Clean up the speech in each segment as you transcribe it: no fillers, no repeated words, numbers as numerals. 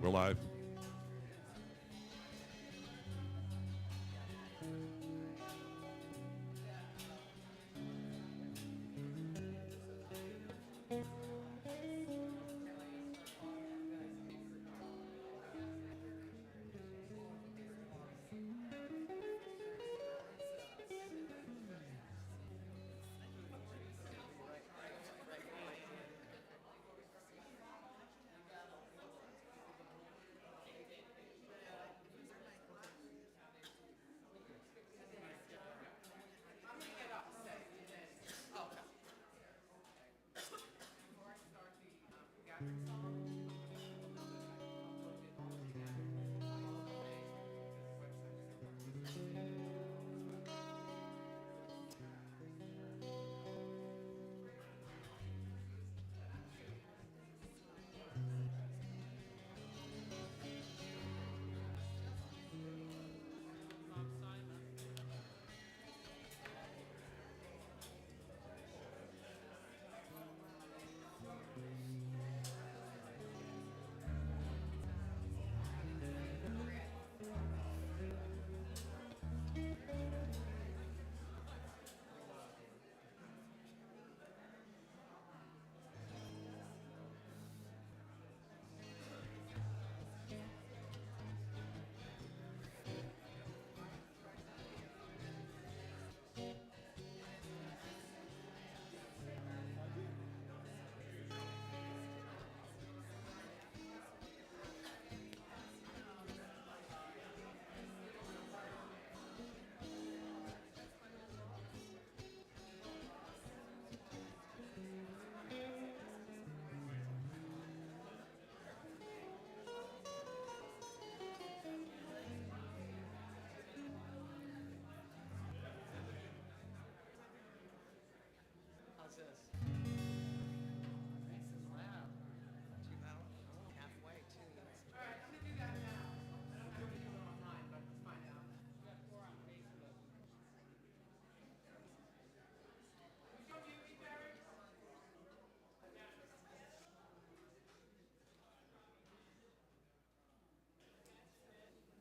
We're live.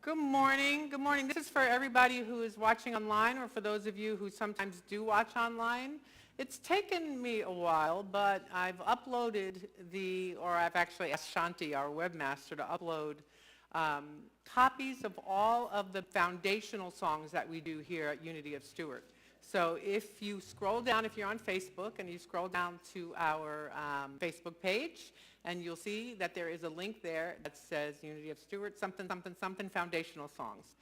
Good morning. Good morning. This is for everybody who is watching online, or for those of you who sometimes do watch online. It's taken me a while, but I've uploaded I've actually asked Shanti, our webmaster, to upload copies of all of the foundational songs that we do here at Unity of Stewart. So if you scroll down, if you're on Facebook, and you scroll down to our Facebook page, and you'll see that there is a link there that says Unity of Stewart, something, something, something, foundational songs.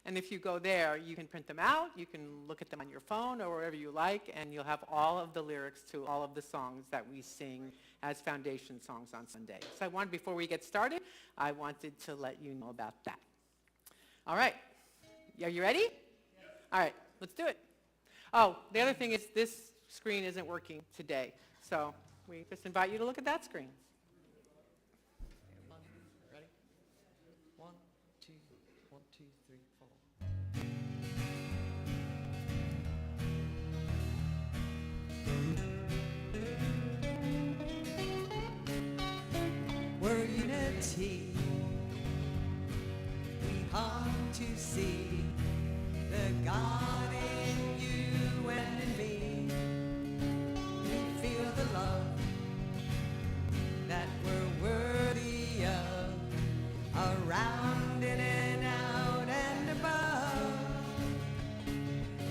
And if you go there, you can print them out, you can look at them on your phone or wherever you like, and you'll have all of the lyrics to all of the songs that we sing as foundation songs on Sunday. So before we get started, I wanted to let you know about that. All right. Are you ready? Yes. All right, let's do it. Oh, the other thing is this screen isn't working today, so we just invite you to look at that screen. Ready? 1, 2, 1, 2, 3, 4. We're unity. We hope to see the God in you and in me. We feel the love that we're worthy of, around in and out and above.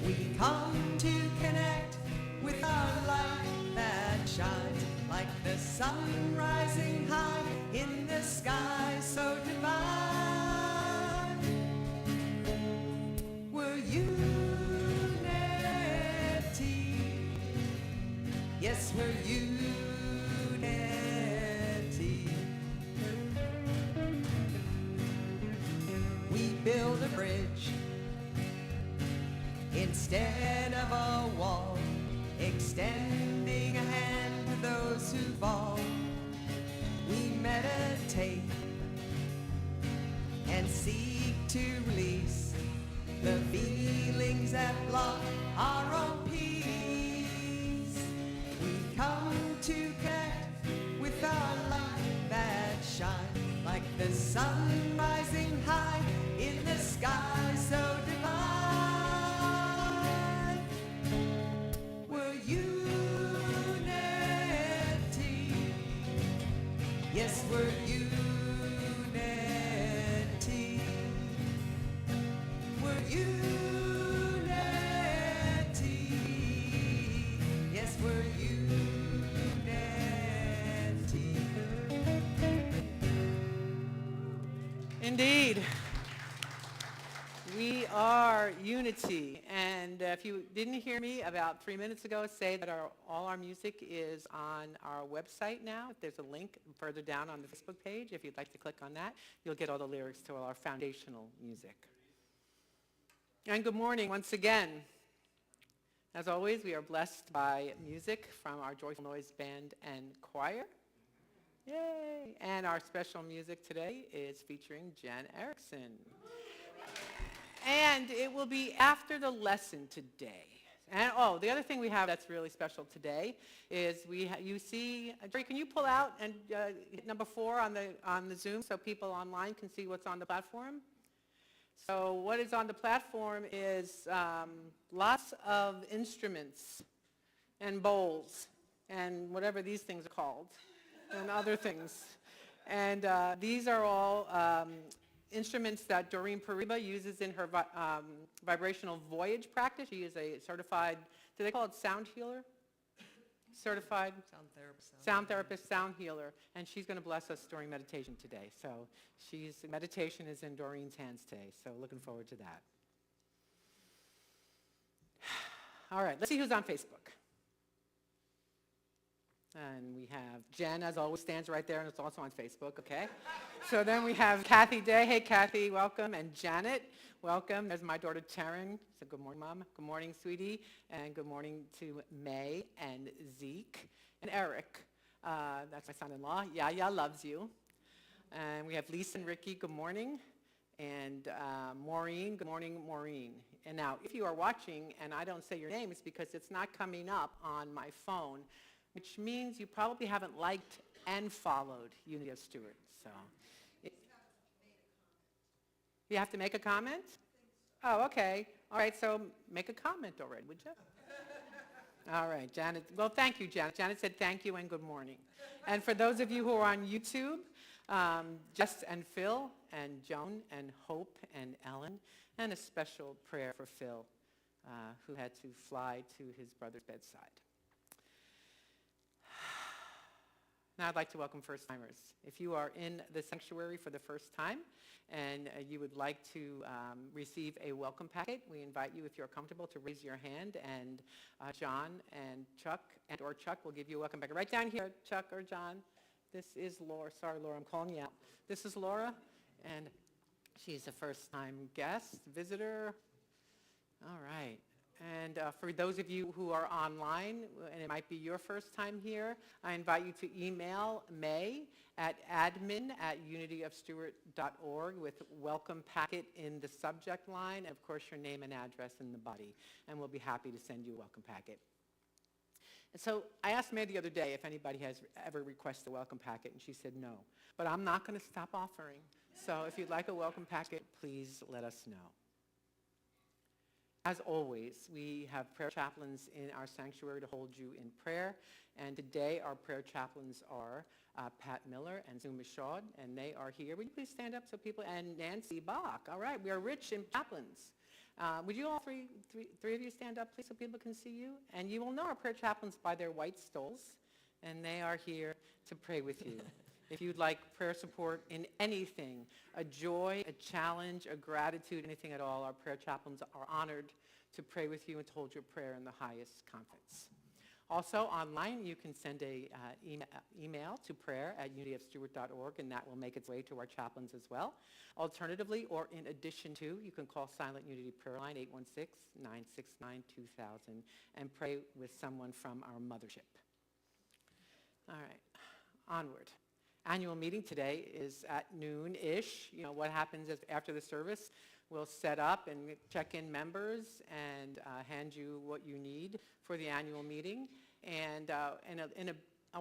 We come to connect with our light that shines like the sun rising high in the sky so divine. We're unity. Yes, we're unity. We build a bridge instead of a wall, extending a hand to those who fall. We meditate and seek to release the feelings that block our own peace. We come to connect with our light that shines like the sun sun rising high in the sky so divine. We're unity. Yes, we're unity. We're unity. Yes, we're unity. Indeed. We are unity. And if you didn't hear me about 3 minutes ago say that all our music is on our website now. There's a link further down on the Facebook page. If you'd like to click on that, you'll get all the lyrics to all our foundational music. And good morning once again. As always, we are blessed by music from our Joyful Noise Band and Choir. Yay! And our special music today is featuring Jen Erickson. And it will be after the lesson today. And the other thing we have that's really special today is you see, Jerry, can you pull out and hit number 4 on the Zoom so people online can see what's on the platform? So what is on the platform is lots of instruments and bowls and whatever these things are called and other things. And these are all instruments that Doreen Pariba uses in her vibrational voyage practice. She is a certified, do they call it sound healer? Certified sound therapist, sound healer, and she's going to bless us during meditation today. So meditation is in Doreen's hands today, so looking forward to that. All right, let's see who's on Facebook. And we have Jen, as always, stands right there, and it's also on Facebook, okay? So then we have Kathy Day. Hey, Kathy, welcome. And Janet, welcome. There's my daughter, Taryn. So good morning, Mom. Good morning, sweetie. And good morning to May and Zeke and Eric. That's my son-in-law. Yaya loves you. And we have Lisa and Ricky. Good morning. And Maureen. Good morning, Maureen. And now, if you are watching and I don't say your name, it's because it's not coming up on my phone, which means you probably haven't liked and followed Unity of Stewart. So, you have to make a comment? Oh, okay. All right, so make a comment already, would you? All right, Janet. Well, thank you, Janet. Janet said thank you and good morning. And for those of you who are on YouTube, Jess and Phil and Joan and Hope and Ellen, and a special prayer for Phil, who had to fly to his brother's bedside. Now I'd like to welcome first-timers. If you are in the sanctuary for the first time and you would like to receive a welcome packet, we invite you, if you're comfortable, to raise your hand, and John and Chuck or Chuck will give you a welcome packet. Right down here, Chuck or John. This is Laura. Sorry, Laura, I'm calling you out. This is Laura, and she's a first-time guest, visitor. All right. And for those of you who are online, and it might be your first time here, I invite you to email May at admin@unityofstewart.org with welcome packet in the subject line, and of course your name and address in the body, and we'll be happy to send you a welcome packet. And so I asked May the other day if anybody has ever requested a welcome packet, and she said no. But I'm not going to stop offering. So if you'd like a welcome packet, please let us know. As always, we have prayer chaplains in our sanctuary to hold you in prayer. And today our prayer chaplains are Pat Miller and Zuma Shaw, and they are here. Would you please stand up so people, and Nancy Bach. All right, we are rich in chaplains. Would you all three of you stand up, please, so people can see you? And you will know our prayer chaplains by their white stoles, and they are here to pray with you. If you'd like prayer support in anything, a joy, a challenge, a gratitude, anything at all, our prayer chaplains are honored to pray with you and to hold your prayer in the highest confidence. Also, online, you can send a email to prayer@unityofstewart.org, and that will make its way to our chaplains as well. Alternatively, or in addition to, you can call Silent Unity Prayer Line, 816-969-2000, and pray with someone from our mothership. All right, onward. Annual meeting today is at noon-ish. You know, what happens is after the service, we'll set up and check in members and hand you what you need for the annual meeting. And in a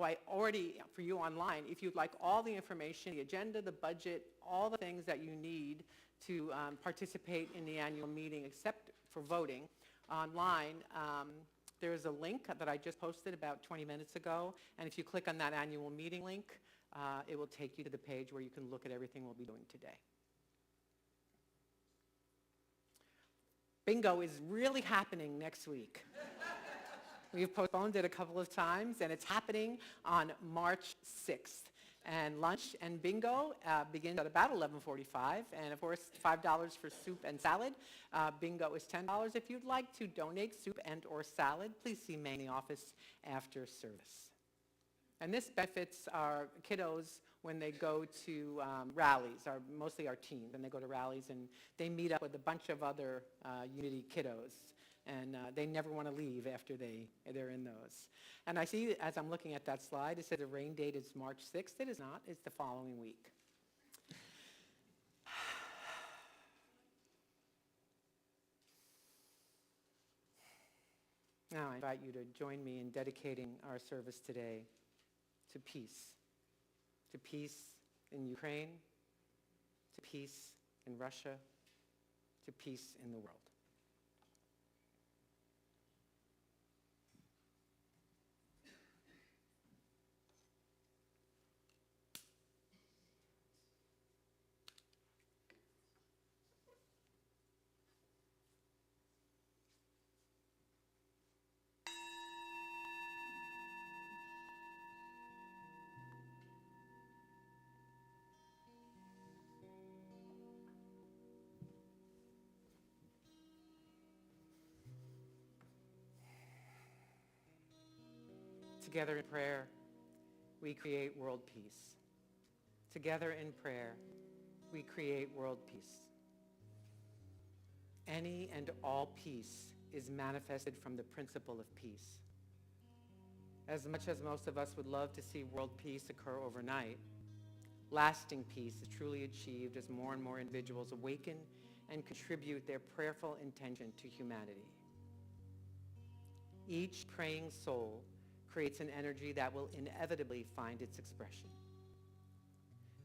for you online, if you'd like all the information, the agenda, the budget, all the things that you need to participate in the annual meeting, except for voting, online, there is a link that I just posted about 20 minutes ago, and if you click on that annual meeting link, it will take you to the page where you can look at everything we'll be doing today. Bingo is really happening next week. We've postponed it a couple of times, and it's happening on March 6th. And lunch and bingo begins at about 11:45, and of course, $5 for soup and salad. Bingo is $10. If you'd like to donate soup and or salad, please see me in the office after service. And this benefits our kiddos when they go to rallies, mostly our teens, and they go to rallies and they meet up with a bunch of other Unity kiddos. And they never want to leave after they're in those. And I see, as I'm looking at that slide, it says the rain date is March 6th. It is not. It's the following week. Now I invite you to join me in dedicating our service today to peace. To peace in Ukraine, to peace in Russia, to peace in the world. Together in prayer, we create world peace. Together in prayer, we create world peace. Any and all peace is manifested from the principle of peace. As much as most of us would love to see world peace occur overnight, lasting peace is truly achieved as more and more individuals awaken and contribute their prayerful intention to humanity. Each praying soul creates an energy that will inevitably find its expression.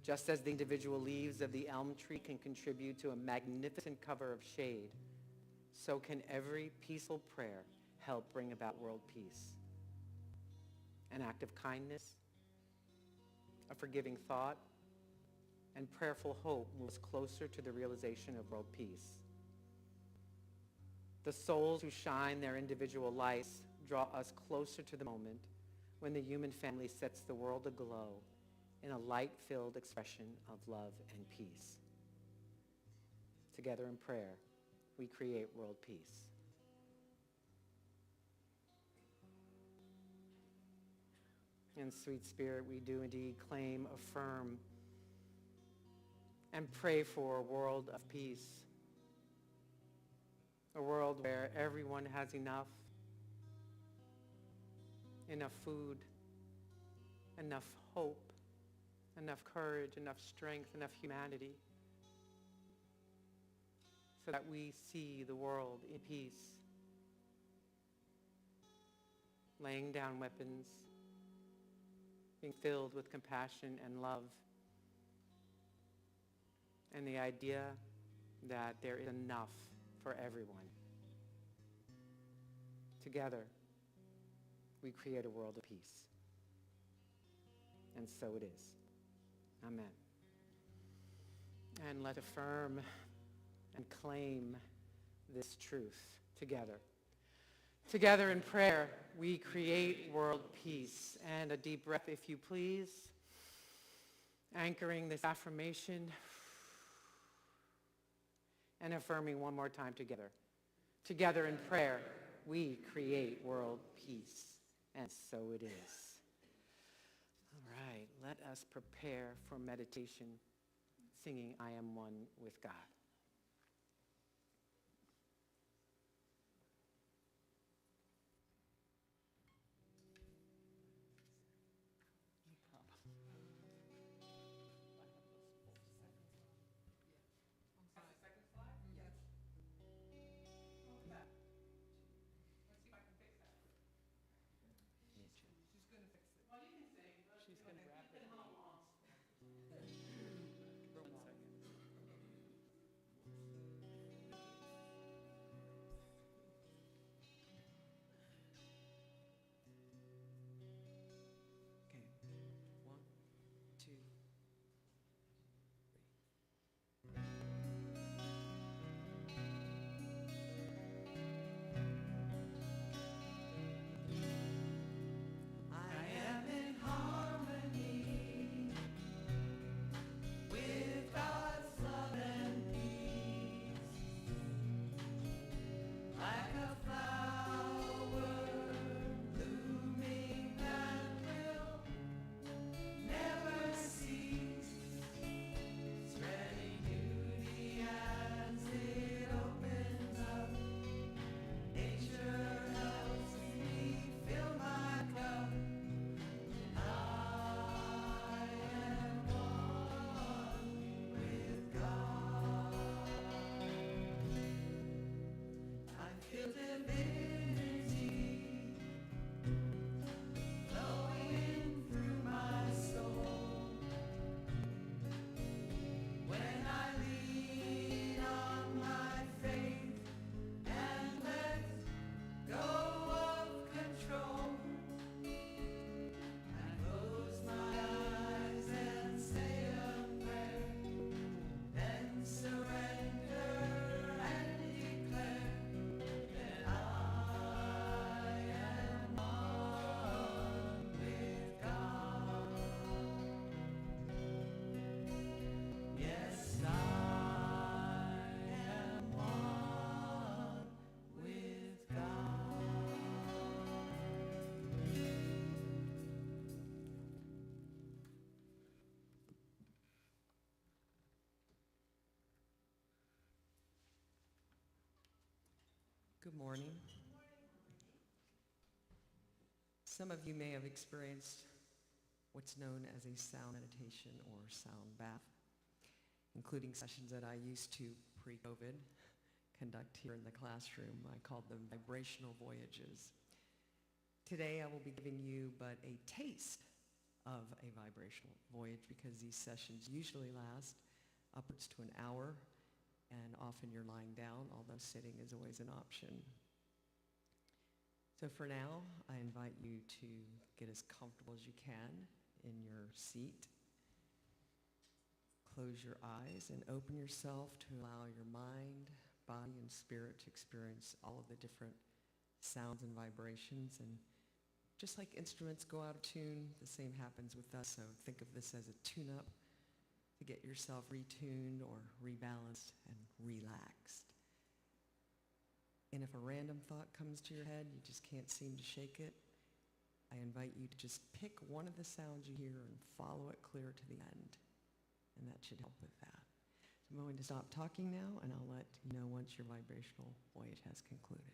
Just as the individual leaves of the elm tree can contribute to a magnificent cover of shade, so can every peaceful prayer help bring about world peace. An act of kindness, a forgiving thought, and prayerful hope moves closer to the realization of world peace. The souls who shine their individual lights draw us closer to the moment when the human family sets the world aglow in a light-filled expression of love and peace. Together in prayer, we create world peace. In sweet spirit, we do indeed claim, affirm, and pray for a world of peace. A world where everyone has enough food, enough hope, enough courage, enough strength, enough humanity, so that we see the world in peace, laying down weapons, being filled with compassion and love, and the idea that there is enough for everyone. Together, we create a world of peace. And so it is. Amen. And let's affirm and claim this truth together. Together in prayer, we create world peace. And a deep breath, if you please. Anchoring this affirmation and affirming one more time together. Together in prayer, we create world peace. And so it is. All right, let us prepare for meditation, singing I Am One with God. Well, you can Good morning. Some of you may have experienced what's known as a sound meditation or sound bath, including sessions that I used to, pre-COVID, conduct here in the classroom. I called them vibrational voyages. Today I will be giving you but a taste of a vibrational voyage because these sessions usually last upwards to an hour, and often you're lying down, although sitting is always an option. So for now, I invite you to get as comfortable as you can in your seat. Close your eyes and open yourself to allow your mind, body, and spirit to experience all of the different sounds and vibrations. And just like instruments go out of tune, the same happens with us. So think of this as a tune-up to get yourself retuned or rebalanced and relaxed. And if a random thought comes to your head, you just can't seem to shake it, I invite you to just pick one of the sounds you hear and follow it clear to the end. And that should help with that. So I'm going to stop talking now, and I'll let you know once your vibrational voyage has concluded.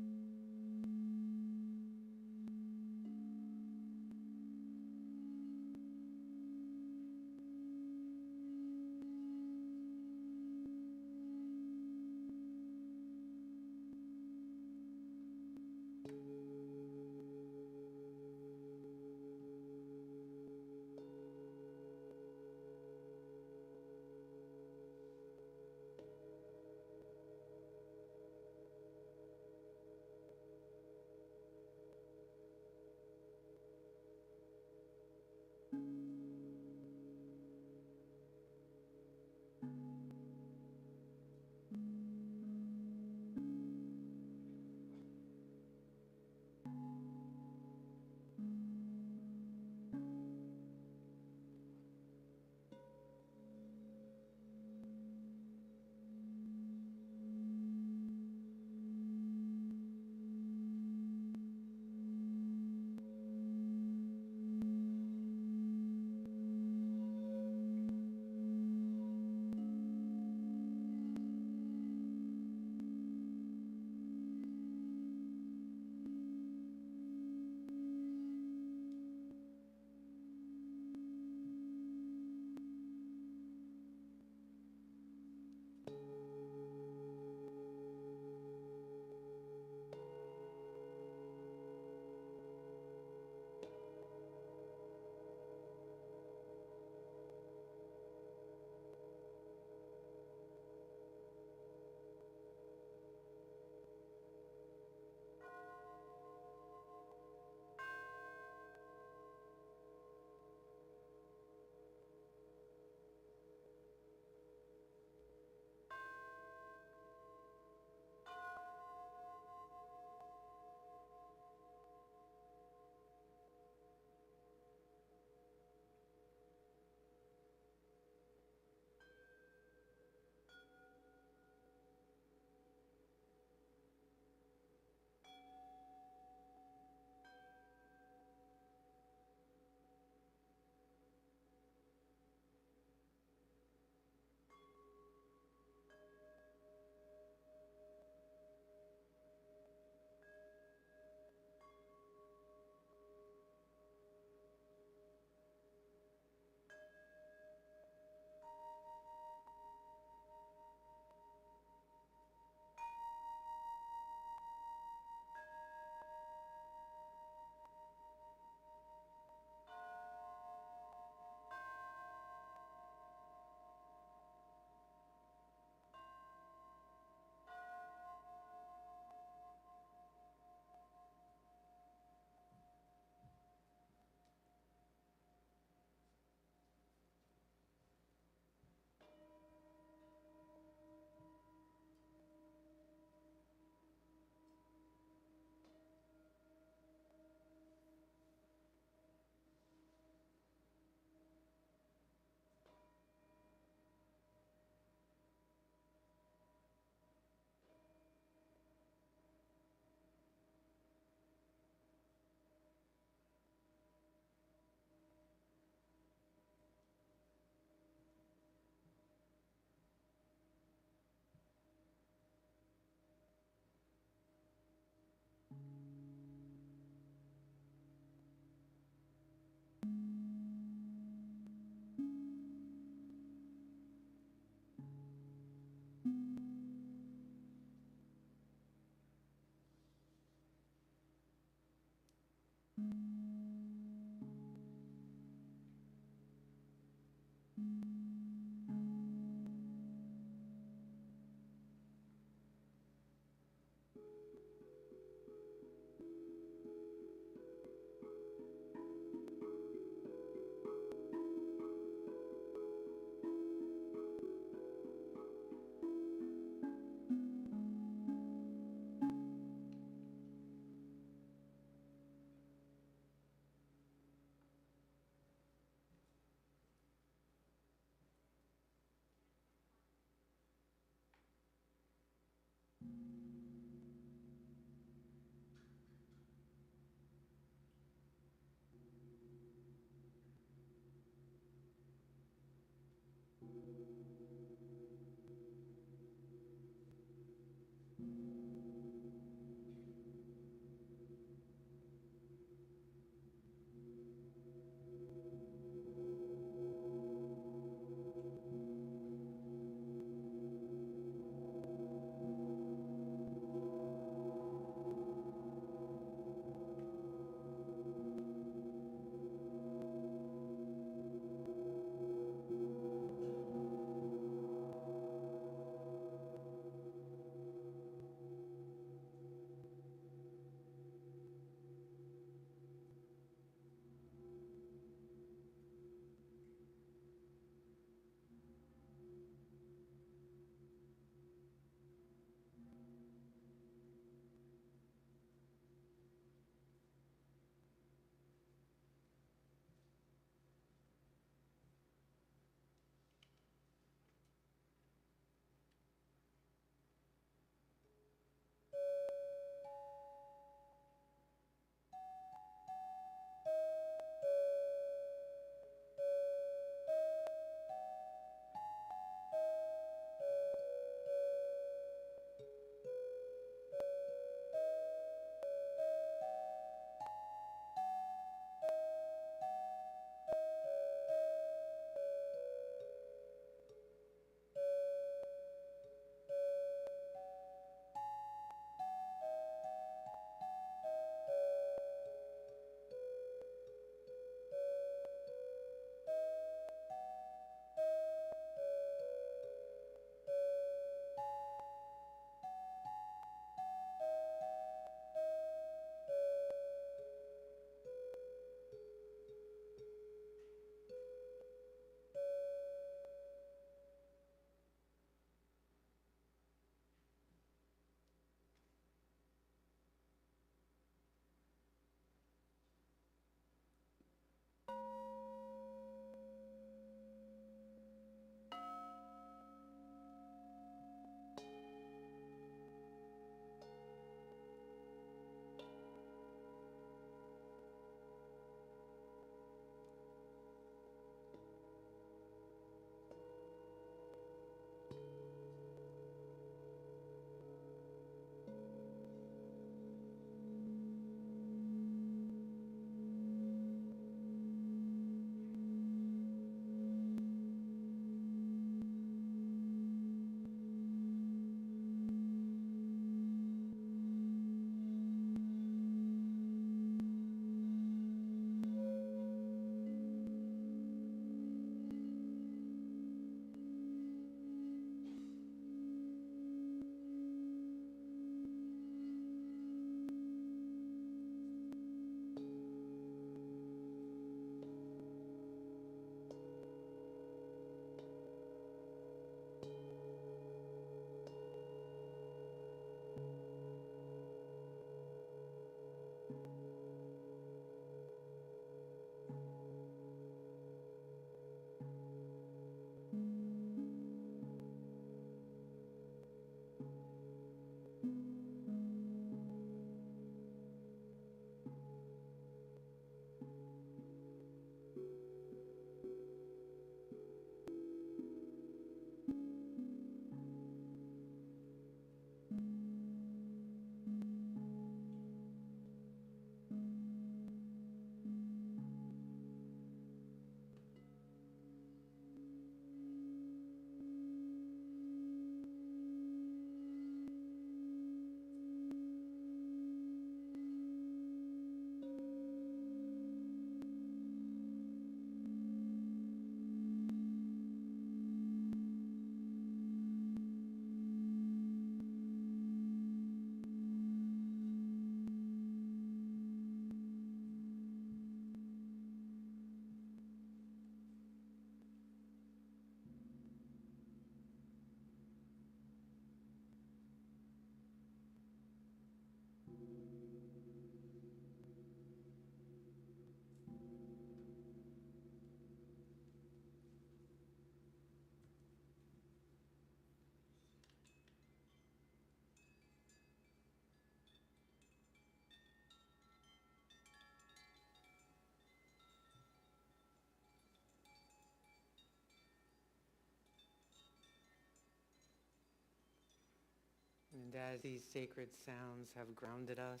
And as these sacred sounds have grounded us,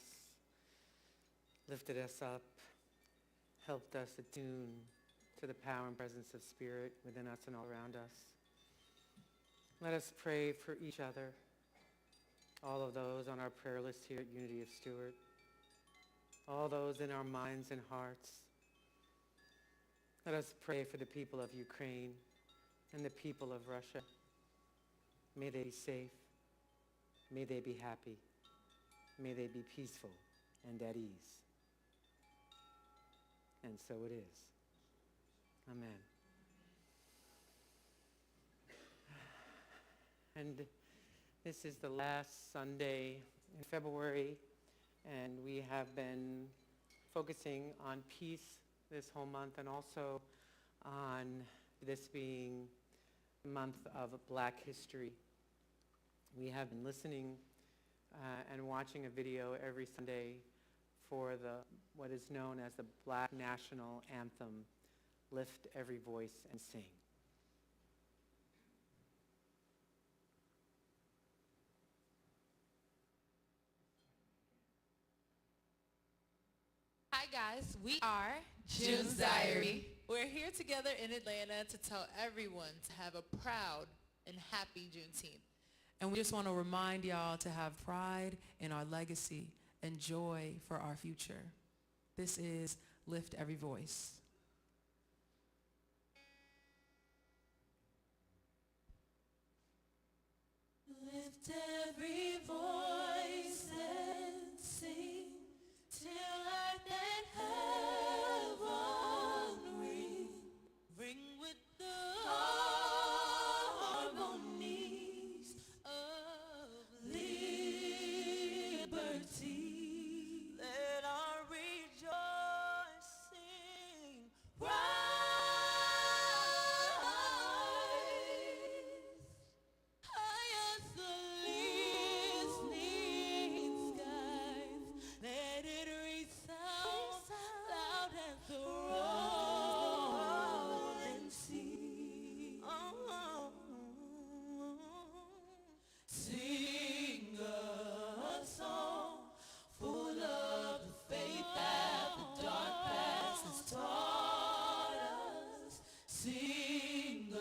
lifted us up, helped us attune to the power and presence of Spirit within us and all around us, let us pray for each other, all of those on our prayer list here at Unity of Stewart, all those in our minds and hearts. Let us pray for the people of Ukraine and the people of Russia. May they be safe. May they be happy. May they be peaceful and at ease. And so it is. Amen. And this is the last Sunday in February, and we have been focusing on peace this whole month, and also on this being the month of Black History. We have been listening and watching a video every Sunday for what is known as the Black National Anthem, Lift Every Voice and Sing. Hi guys, we are Jude's Diary. We're here together in Atlanta to tell everyone to have a proud and happy Juneteenth. And we just want to remind y'all to have pride in our legacy and joy for our future. This is Lift Every Voice. Lift every voice and sing till earth and heaven ring. Ring with the harmonies of liberty. Let our rejoicing rise high as the listening skies. Let it resound loud as the rolling sea. Sing a song full of the faith that the dark past has taught us. Sing a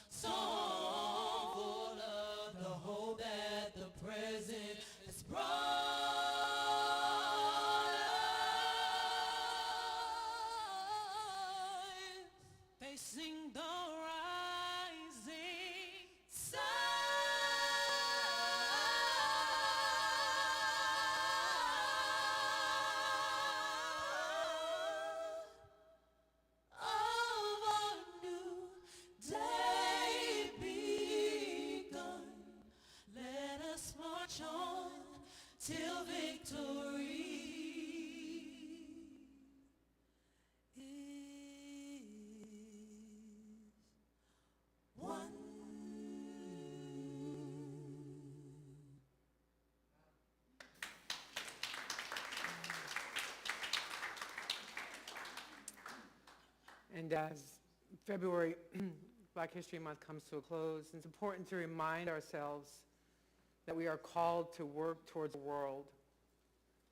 song full of the hope that the present has brought us. Facing the rising sun. Of a new day begun. Let us march on till victory is won. And as February Black History Month comes to a close, it's important to remind ourselves that we are called to work towards a world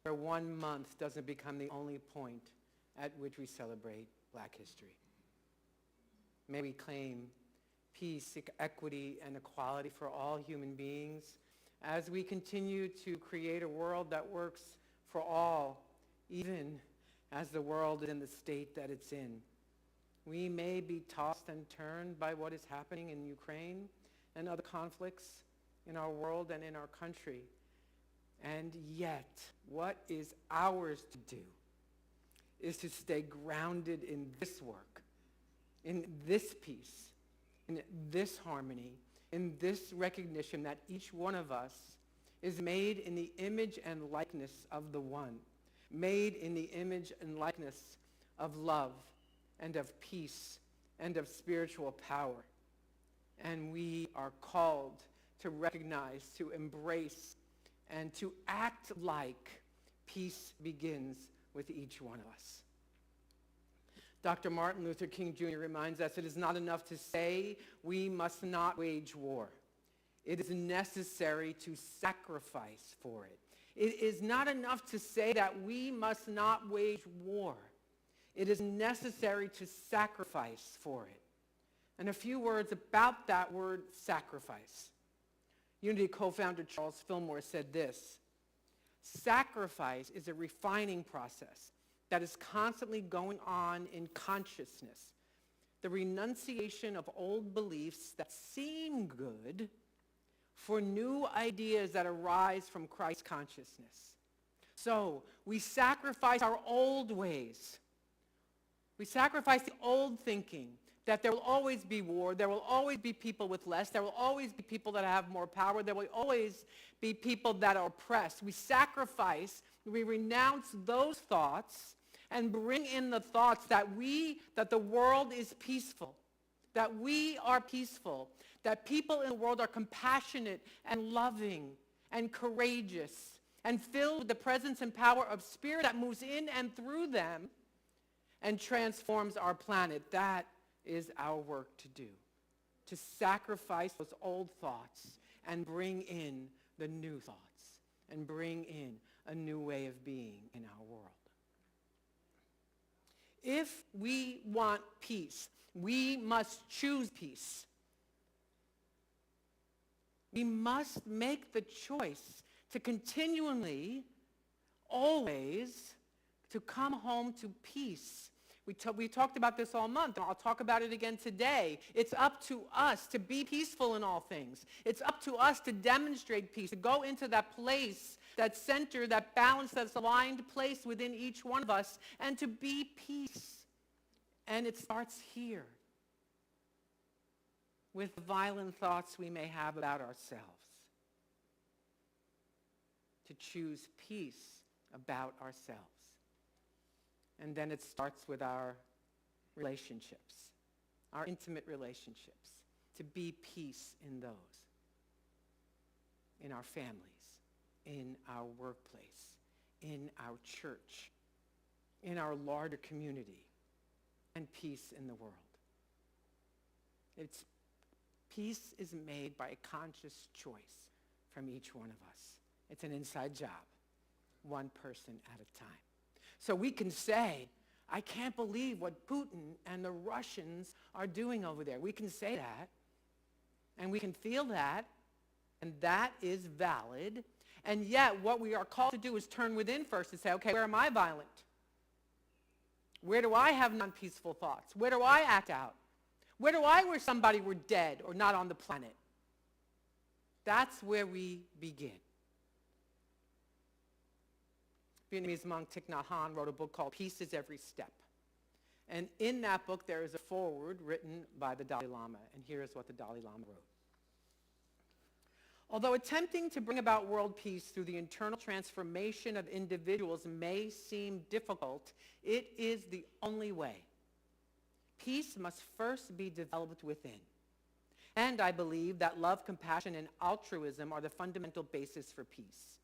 where 1 month doesn't become the only point at which we celebrate Black history. May we claim peace, equity, and equality for all human beings as we continue to create a world that works for all, even as the world is in the state that it's in. We may be tossed and turned by what is happening in Ukraine and other conflicts in our world and in our country. And yet, what is ours to do is to stay grounded in this work, in this peace, in this harmony, in this recognition that each one of us is made in the image and likeness of the one, made in the image and likeness of love and of peace and of spiritual power. And we are called to recognize, to embrace, and to act like peace begins with each one of us. Dr. Martin Luther King Jr. reminds us it is not enough to say we must not wage war. It is necessary to sacrifice for it. It is not enough to say that we must not wage war. It is necessary to sacrifice for it. And a few words about that word sacrifice. Unity co-founder Charles Fillmore said this: sacrifice is a refining process that is constantly going on in consciousness. The renunciation of old beliefs that seem good for new ideas that arise from Christ consciousness. So we sacrifice our old ways. We sacrifice the old thinking that there will always be war, there will always be people with less, there will always be people that have more power, there will always be people that are oppressed. We sacrifice, we renounce those thoughts and bring in the thoughts that the world is peaceful, that we are peaceful, that people in the world are compassionate and loving and courageous and filled with the presence and power of Spirit that moves in and through them and transforms our planet. That is our work to do, to sacrifice those old thoughts and bring in the new thoughts and bring in a new way of being in our world. If we want peace, we must choose peace. We must make the choice to continually, always, to come home to peace. We talked about this all month, and I'll talk about it again today. It's up to us to be peaceful in all things. It's up to us to demonstrate peace, to go into that place, that center, that balance, that aligned place within each one of us, and to be peace. And it starts here, with the violent thoughts we may have about ourselves. To choose peace about ourselves. And then it starts with our relationships, our intimate relationships, to be peace in those, in our families, in our workplace, in our church, in our larger community, and peace in the world. Peace is made by a conscious choice from each one of us. It's an inside job, one person at a time. So we can say, I can't believe what Putin and the Russians are doing over there. We can say that, and we can feel that, and that is valid. And yet what we are called to do is turn within first and say, okay, where am I violent? Where do I have non-peaceful thoughts? Where do I act out? Where do I wish somebody were dead or not on the planet? That's where we begin. Vietnamese monk Thich Nhat Hanh wrote a book called Peace is Every Step. And in that book, there is a foreword written by the Dalai Lama. And here is what the Dalai Lama wrote. Although attempting to bring about world peace through the internal transformation of individuals may seem difficult, it is the only way. Peace must first be developed within. And I believe that love, compassion, and altruism are the fundamental basis for peace.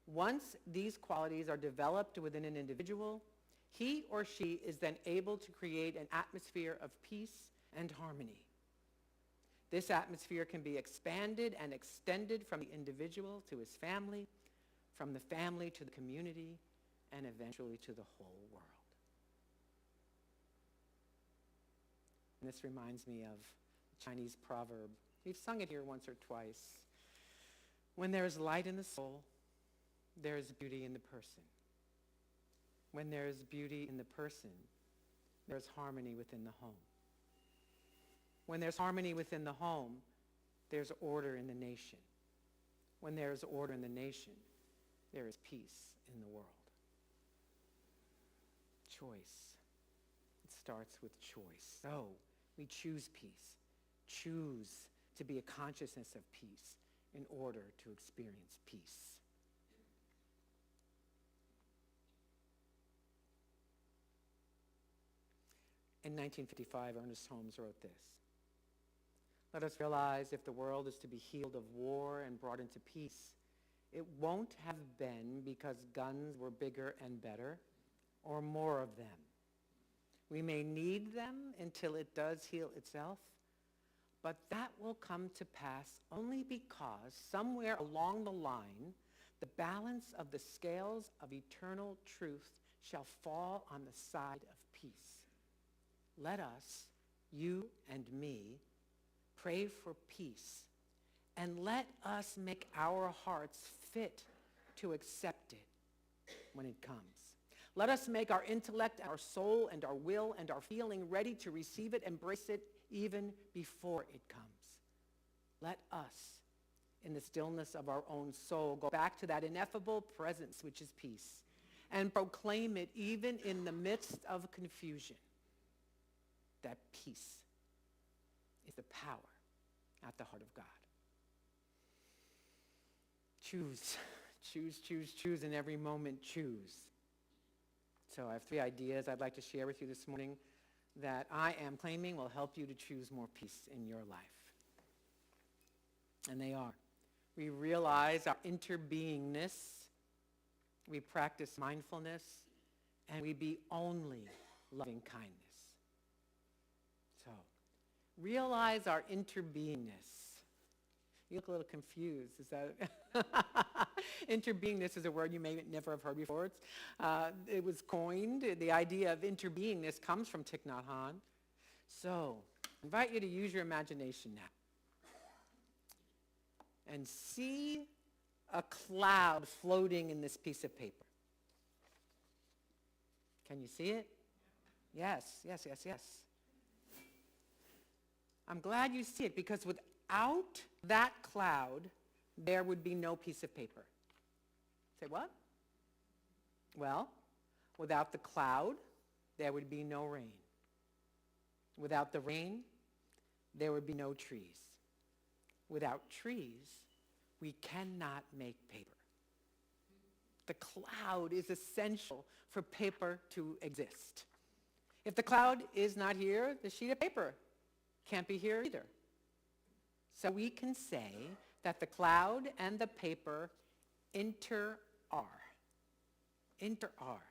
Once these qualities are developed within an individual, he or she is then able to create an atmosphere of peace and harmony. This atmosphere can be expanded and extended from the individual to his family, from the family to the community, and eventually to the whole world. And this reminds me of a Chinese proverb. We've sung it here once or twice. When there is light in the soul, there is beauty in the person. When there is beauty in the person, there is harmony within the home. When there's harmony within the home, there's order in the nation. When there is order in the nation, there is peace in the world. Choice. It starts with choice. So we choose peace. Choose to be a consciousness of peace in order to experience peace. In 1955, Ernest Holmes wrote this: "Let us realize if the world is to be healed of war and brought into peace, it won't have been because guns were bigger and better or more of them. We may need them until it does heal itself, But that will come to pass only because somewhere along the line, the balance of the scales of eternal truth shall fall on the side of peace. Let us, you and me, pray for peace, and let us make our hearts fit to accept it when it comes. Let us make our intellect, our soul, and our will, and our feeling ready to receive it, embrace it, even before it comes. Let us, in the stillness of our own soul, go back to that ineffable presence which is peace, and proclaim it even in the midst of confusion, that peace is the power at the heart of God. Choose, choose, choose, choose, in every moment choose. So I have 3 ideas I'd like to share with you this morning that I am claiming will help you to choose more peace in your life. And they are: we realize our interbeingness, we practice mindfulness, and we be only loving kindness. So, realize our interbeingness. You look a little confused. Is that interbeingness is a word you may never have heard before. It was coined. The idea of interbeingness comes from Thich Nhat Hanh. So, I invite you to use your imagination now and see a cloud floating in this piece of paper. Can you see it? Yes, yes, yes, yes. I'm glad you see it, because without that cloud, there would be no piece of paper. Say what? Well, without the cloud, there would be no rain. Without the rain, there would be no trees. Without trees, we cannot make paper. The cloud is essential for paper to exist. If the cloud is not here, the sheet of paper can't be here either. So we can say that the cloud and the paper inter-are. Inter-are.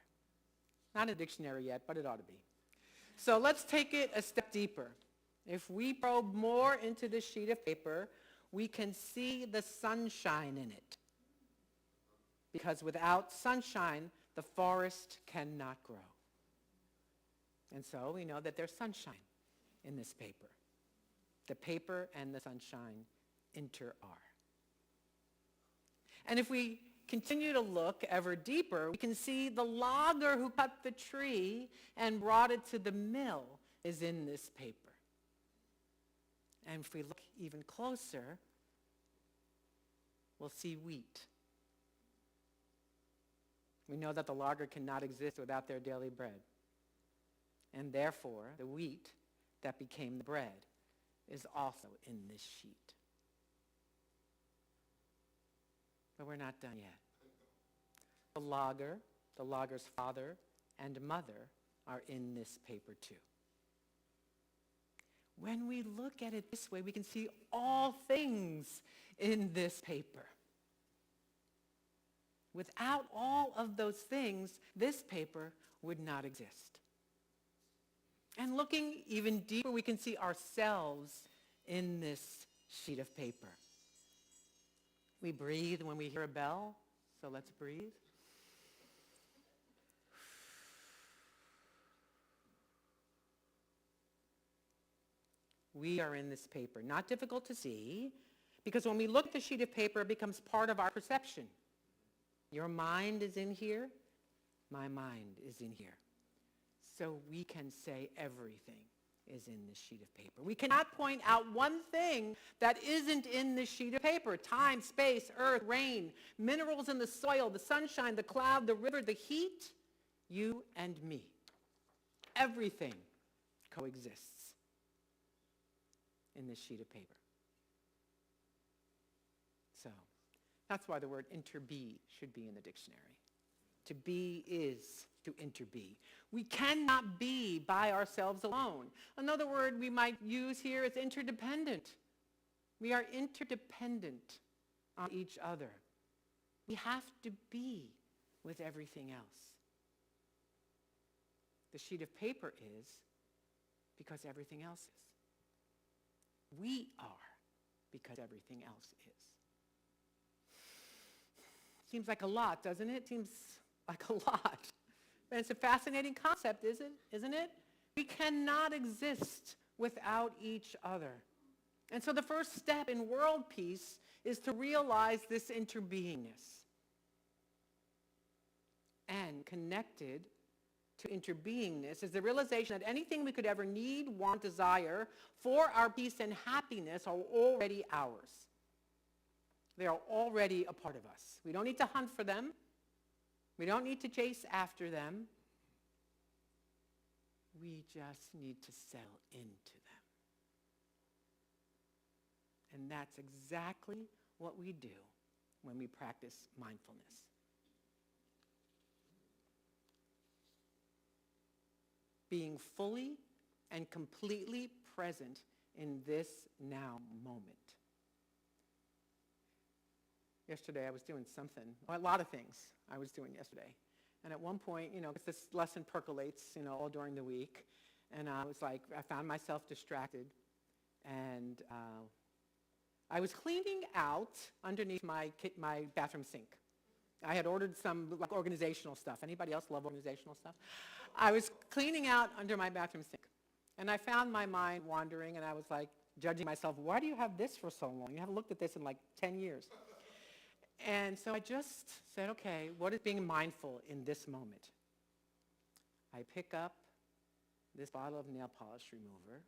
Not a dictionary yet, but it ought to be. So let's take it a step deeper. If we probe more into the sheet of paper, we can see the sunshine in it. Because without sunshine, the forest cannot grow. And so we know that there's sunshine in this paper. The paper and the sunshine inter-are. And if we continue to look ever deeper, we can see the logger who cut the tree and brought it to the mill is in this paper. And if we look even closer, we'll see wheat. We know that the logger cannot exist without their daily bread. And therefore, the wheat that became the bread is also in this sheet. But we're not done yet. The logger's father and mother are in this paper too. When we look at it this way, we can see all things in this paper. Without all of those things, this paper would not exist. And looking even deeper, we can see ourselves in this sheet of paper. We breathe when we hear a bell, so let's breathe. We are in this paper. Not difficult to see, because when we look at the sheet of paper, it becomes part of our perception. Your mind is in here. My mind is in here. So we can say everything is in this sheet of paper. We cannot point out one thing that isn't in this sheet of paper. Time, space, earth, rain, minerals in the soil, the sunshine, the cloud, the river, the heat, you and me. Everything coexists in this sheet of paper. So that's why the word interbe should be in the dictionary. To be is to interbe. We cannot be by ourselves alone. Another word we might use here is interdependent. We are interdependent on each other. We have to be with everything else. The sheet of paper is because everything else is. We are, because everything else is. Seems like a lot, doesn't it? Seems like a lot. And it's a fascinating concept, isn't it? We cannot exist without each other. And so the first step in world peace is to realize this interbeingness. And connected to interbeingness is the realization that anything we could ever need, want, desire for our peace and happiness are already ours. They are already a part of us. We don't need to hunt for them. We don't need to chase after them. We just need to settle into them. And that's exactly what we do when we practice mindfulness. Being fully and completely present in this now moment. Yesterday I was doing something, a lot of things I was doing yesterday. And at one point, this lesson percolates, all during the week. And I found myself distracted. And I was cleaning out underneath my bathroom sink. I had ordered some organizational stuff. Anybody else love organizational stuff? I was cleaning out under my bathroom sink. And I found my mind wandering, and I was judging myself. Why do you have this for so long? You haven't looked at this in 10 years. And so I just said, okay, what is being mindful in this moment? I pick up this bottle of nail polish remover.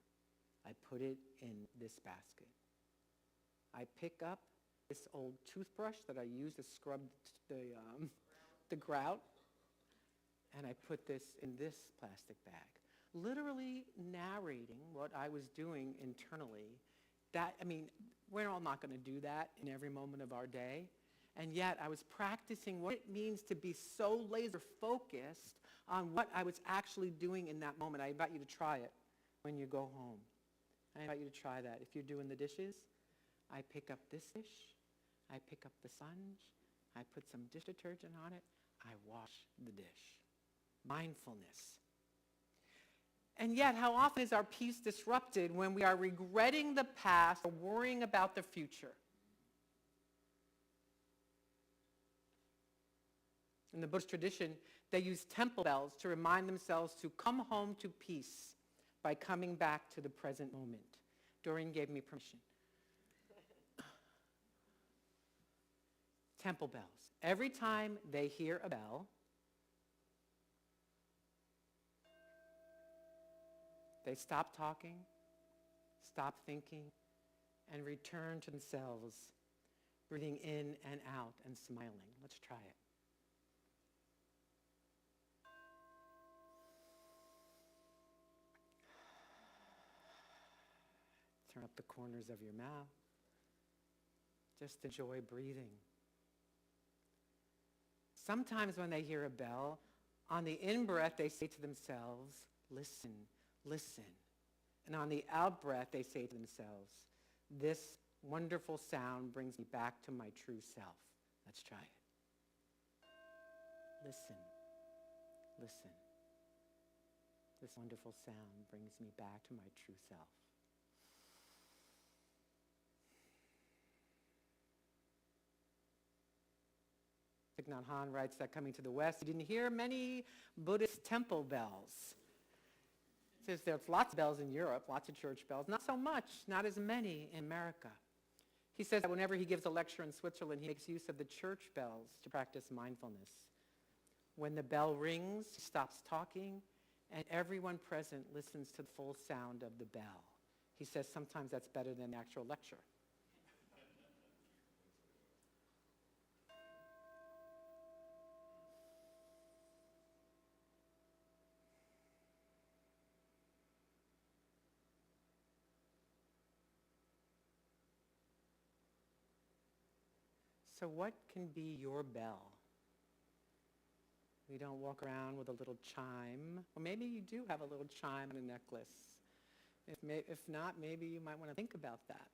I put it in this basket. I pick up this old toothbrush that I use to scrub the grout, and I put this in this plastic bag. Literally narrating what I was doing internally. We're all not going to do that in every moment of our day. And yet I was practicing what it means to be so laser focused on what I was actually doing in that moment. I invite you to try it when you go home. I invite you to try that. If you're doing the dishes, I pick up this dish, I pick up the sponge, I put some dish detergent on it, I wash the dish. Mindfulness. And yet, how often is our peace disrupted when we are regretting the past or worrying about the future? In the Buddhist tradition, they use temple bells to remind themselves to come home to peace by coming back to the present moment. Doreen gave me permission. Temple bells. Every time they hear a bell, they stop talking, stop thinking, and return to themselves, breathing in and out and smiling. Let's try it. Turn up the corners of your mouth. Just enjoy breathing. Sometimes when they hear a bell, on the in-breath they say to themselves, listen, listen. And on the out-breath they say to themselves, this wonderful sound brings me back to my true self. Let's try it. Listen, listen. This wonderful sound brings me back to my true self. Thich Nhat Hanh writes that coming to the West, he didn't hear many Buddhist temple bells. He says there's lots of bells in Europe, lots of church bells, not so much, not as many in America. He says that whenever he gives a lecture in Switzerland, he makes use of the church bells to practice mindfulness. When the bell rings, he stops talking, and everyone present listens to the full sound of the bell. He says sometimes that's better than the actual lecture. So what can be your bell? We don't walk around with a little chime. Or maybe you do have a little chime and a necklace. If not, maybe you might want to think about that.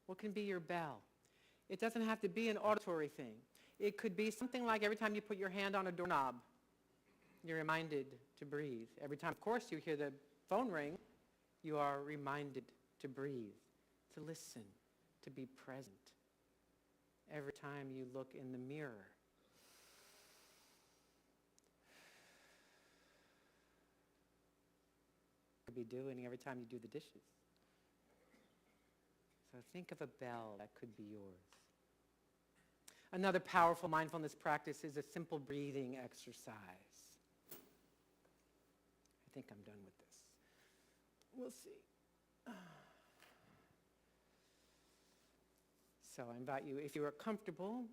What can be your bell? It doesn't have to be an auditory thing. It could be something like every time you put your hand on a doorknob, you're reminded to breathe. Every time, of course, you hear the phone ring, you are reminded to breathe, to listen, to be present. Every time you look in the mirror, could be doing every time you do the dishes. So think of a bell that could be yours. Another powerful mindfulness practice is a simple breathing exercise. I think I'm done with this. We'll see. So I invite you, if you are comfortable,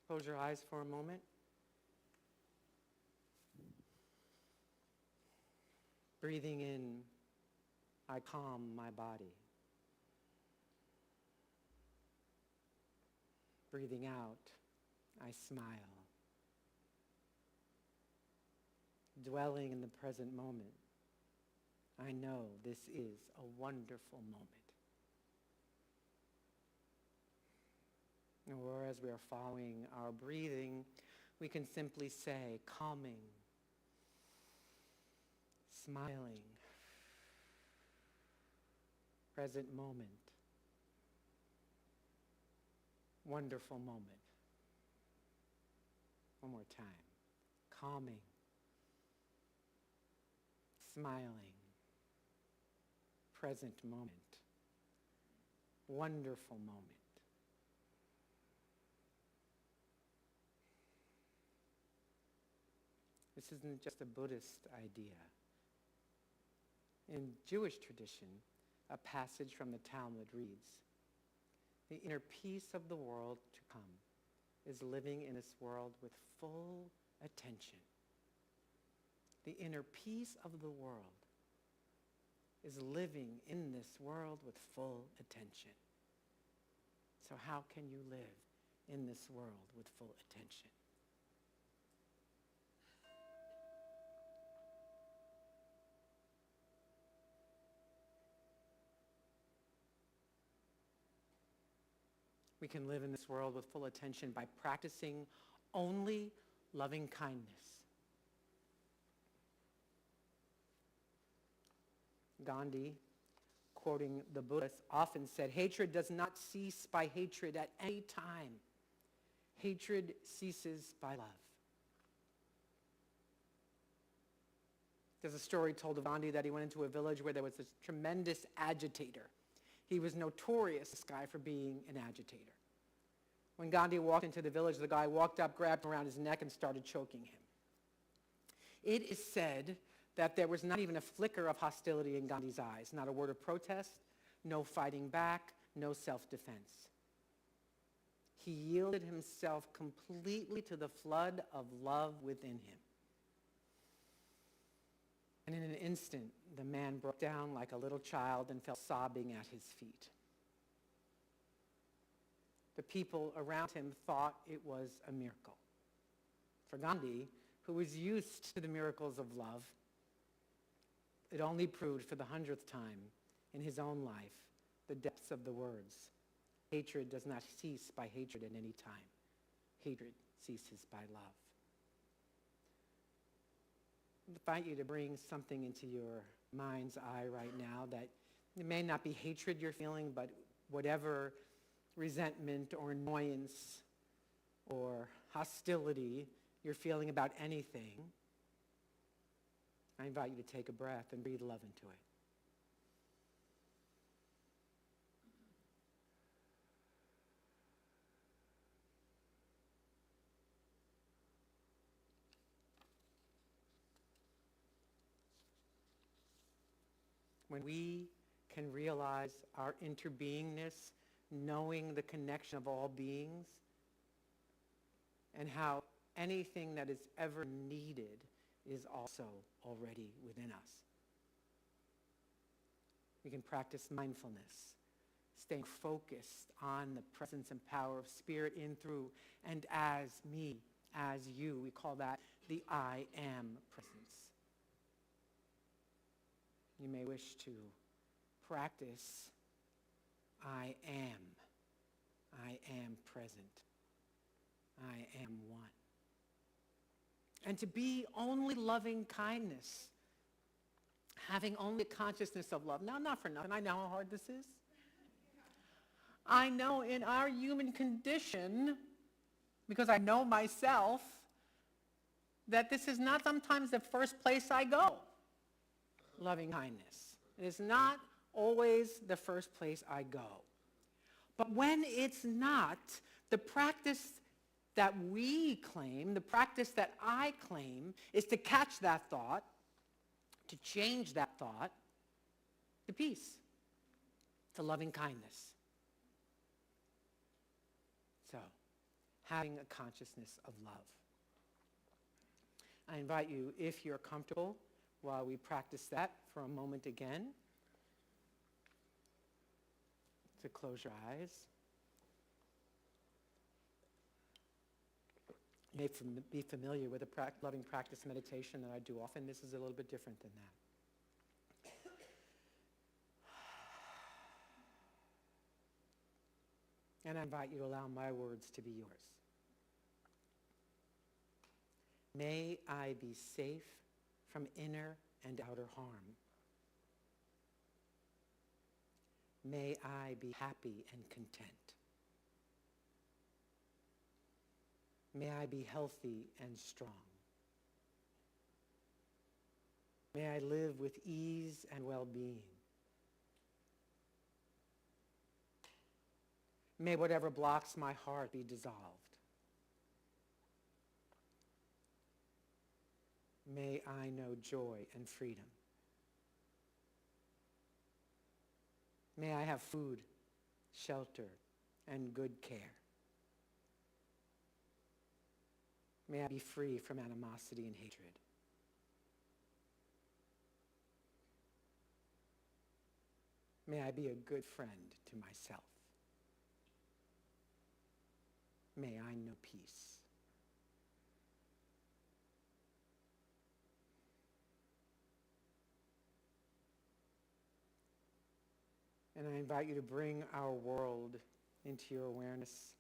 close your eyes for a moment. Breathing in, I calm my body. Breathing out, I smile. Dwelling in the present moment, I know this is a wonderful moment. Or as we are following our breathing, we can simply say, calming, smiling, present moment, wonderful moment. One more time. Calming, smiling, present moment, wonderful moment. This isn't just a Buddhist idea. In Jewish tradition, a passage from the Talmud reads, "The inner peace of the world to come is living in this world with full attention." The inner peace of the world is living in this world with full attention. So how can you live in this world with full attention? We can live in this world with full attention by practicing only loving kindness. Gandhi, quoting the Buddha, often said, "Hatred does not cease by hatred at any time. Hatred ceases by love." There's a story told of Gandhi that he went into a village where there was this tremendous agitator. He was notorious, this guy, for being an agitator. When Gandhi walked into the village, the guy walked up, grabbed him around his neck, and started choking him. It is said that there was not even a flicker of hostility in Gandhi's eyes, not a word of protest, no fighting back, no self-defense. He yielded himself completely to the flood of love within him. And in an instant, the man broke down like a little child and fell sobbing at his feet. The people around him thought it was a miracle. For Gandhi, who was used to the miracles of love, it only proved for the 100th time in his own life the depths of the words, "Hatred does not cease by hatred at any time. Hatred ceases by love." I invite you to bring something into your mind's eye right now that it may not be hatred you're feeling, but whatever resentment or annoyance or hostility you're feeling about anything, I invite you to take a breath and breathe love into it. When we can realize our interbeingness, knowing the connection of all beings, and how anything that is ever needed is also already within us. We can practice mindfulness, staying focused on the presence and power of Spirit in, through, and as me, as you. We call that the I am presence. You may wish to practice I am present, I am one. And to be only loving kindness. Having only a consciousness of love. Now, not for nothing. I know how hard this is. I know in our human condition, because I know myself, that this is not sometimes the first place I go. Loving kindness. It is not always the first place I go. But when it's not, the practice that we claim, the practice that I claim, is to catch that thought, to change that thought to peace, to loving kindness. So, having a consciousness of love. I invite you, if you're comfortable, while we practice that for a moment again, to close your eyes. You may be familiar with a loving practice meditation that I do often. This is a little bit different than that. And I invite you to allow my words to be yours. May I be safe from inner and outer harm. May I be happy and content. May I be healthy and strong. May I live with ease and well-being. May whatever blocks my heart be dissolved. May I know joy and freedom. May I have food, shelter, and good care. May I be free from animosity and hatred. May I be a good friend to myself. May I know peace. And I invite you to bring our world into your awareness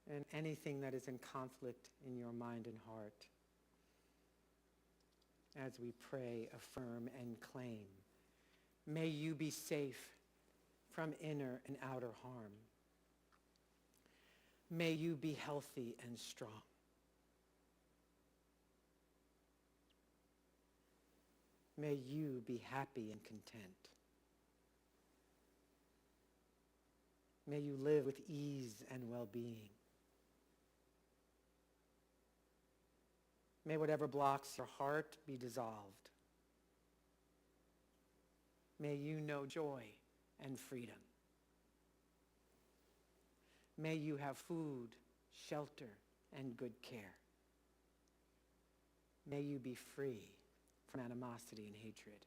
and anything that is in conflict in your mind and heart as we pray, affirm, and claim. May you be safe from inner and outer harm. May you be healthy and strong. May you be happy and content. May you live with ease and well-being. May whatever blocks your heart be dissolved. May you know joy and freedom. May you have food, shelter, and good care. May you be free from animosity and hatred.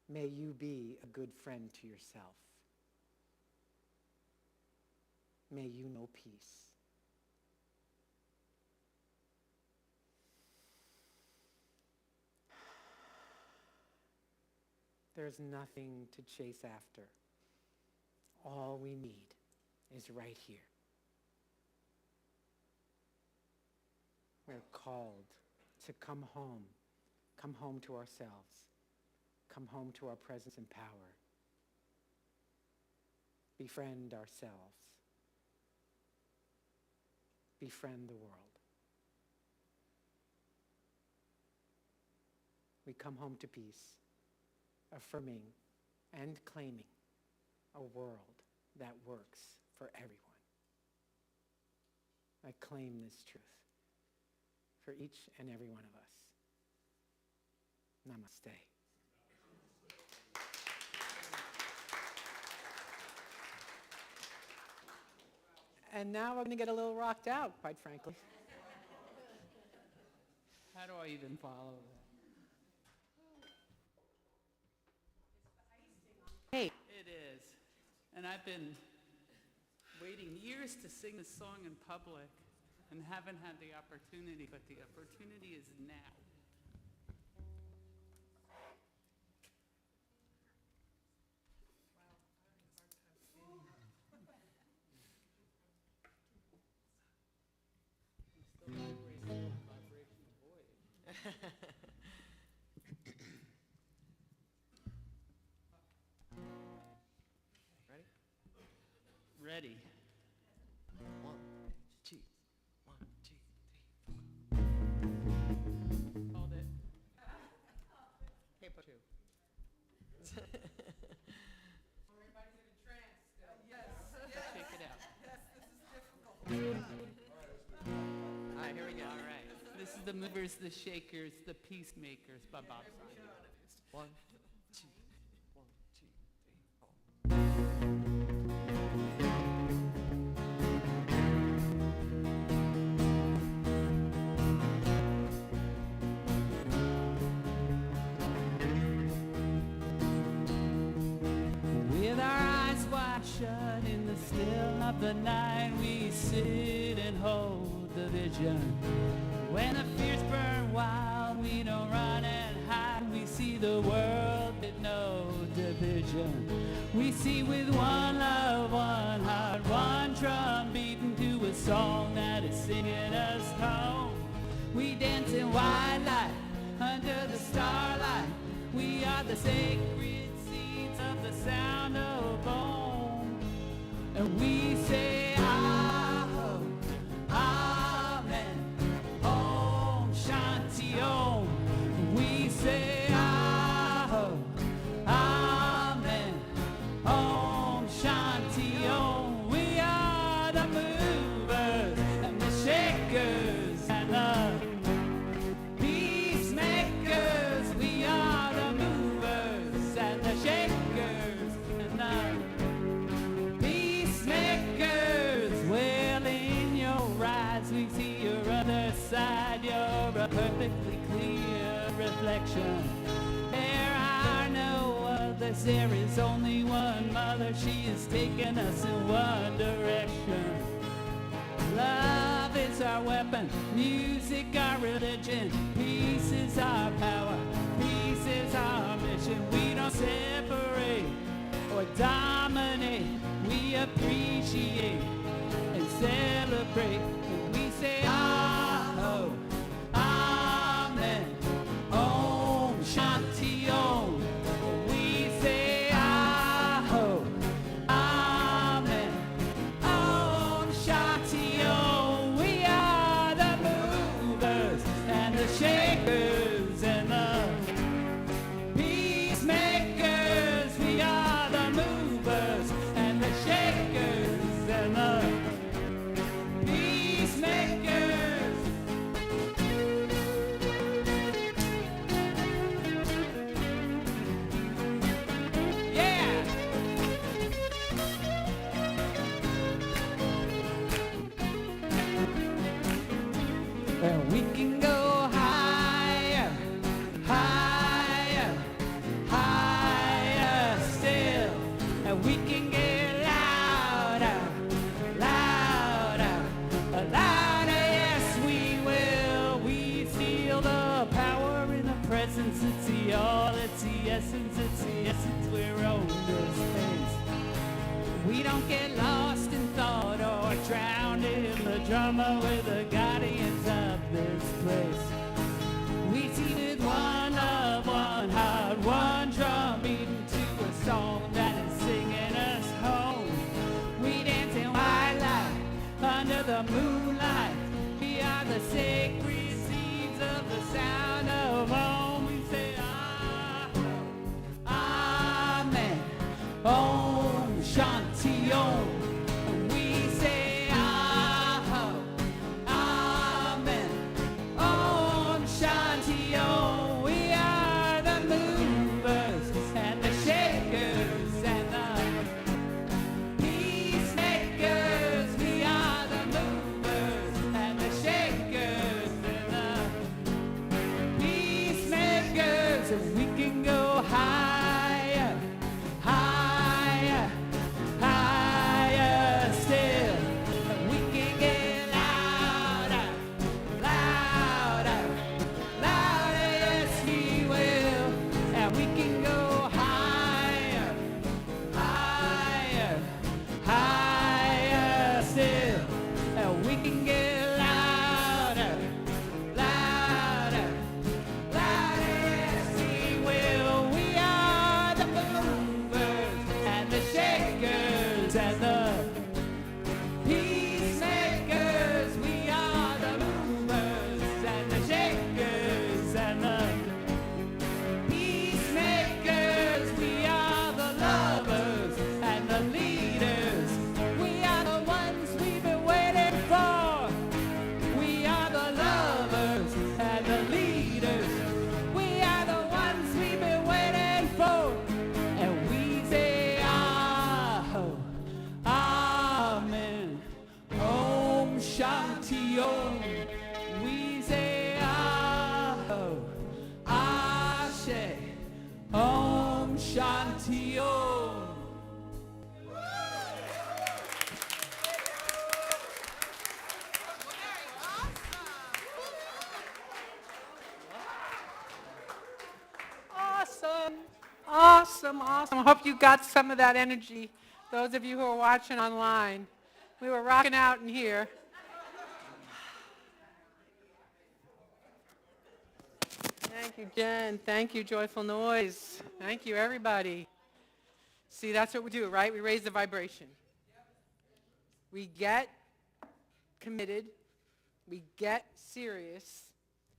May you be a good friend to yourself. May you know peace. There's nothing to chase after. All we need is right here. We're called to come home to ourselves, come home to our presence and power, befriend ourselves, befriend the world. We come home to peace, affirming and claiming a world that works for everyone. I claim this truth for each and every one of us. Namaste. And now we're going to get a little rocked out, quite frankly. How do I even follow that? Hey, It is. And I've been waiting years to sing this song in public and haven't had the opportunity, but the opportunity is now. ready. 1, 2, 1, 2, 3. Hold it. Hey, put 2. Check it out. All right, here we go. All right. This is the movers, the shakers, the peacemakers by Bob Simon. 1, 2, 1, 2, 3, 4. With our eyes wide shut in the still of the night, we sit and hold the vision. When the fears burn wild, we don't run and hide. We see the world with no division. We see with one love, one heart, one drum beating to a song that is singing us home. We dance in white light under the starlight. We are the sacred seeds of the sound of bone. And we say, Aho, Amen, Om Shanti Om. We say, Aho, Amen, Om Shanti Om. We are the movers and the shakers and the peacemakers. We are the movers and the shakers and the peacemakers. Well, in your eyes we see your other side. You're a perfectly clear reflection. There are no others. There is only one mother. She is taking us in one direction. Love is our weapon, music our religion, peace is our power, peace is our mission. We don't separate or dominate, we appreciate and celebrate. And we say, Aho, Amen, Om Shanti Om. We say, Aho, Amen, Om Shanti Om. We are the movers and the shakers and the peacemakers. We are the movers and the shakers and the peacemakers. Yeah! Well, we can go higher, higher, higher still. And we can get louder, louder, louder. Yes, we will. We feel the power in the presence. It's the all, it's the essence, we're on this place. We don't get lost in thought or drowned in the drama with the guardians of this place. We see with one love, one heart, one drum beating to a song that is singing us home. We dance in white light under the moonlight. We are the sacred seeds of the sound of home. We say, Amen, Om Shanti Om. And we say, Aho, Amen, Om Shanti Om. We are the movers and the shakers and the peacemakers. We are the movers Awesome, awesome. I hope you got some of that energy. Those of you who are watching online, we were rocking out in here. Thank you, Jen. Thank you, Joyful Noise. Thank you, everybody. See, that's what we do, right? We raise the vibration. We get committed, we get serious,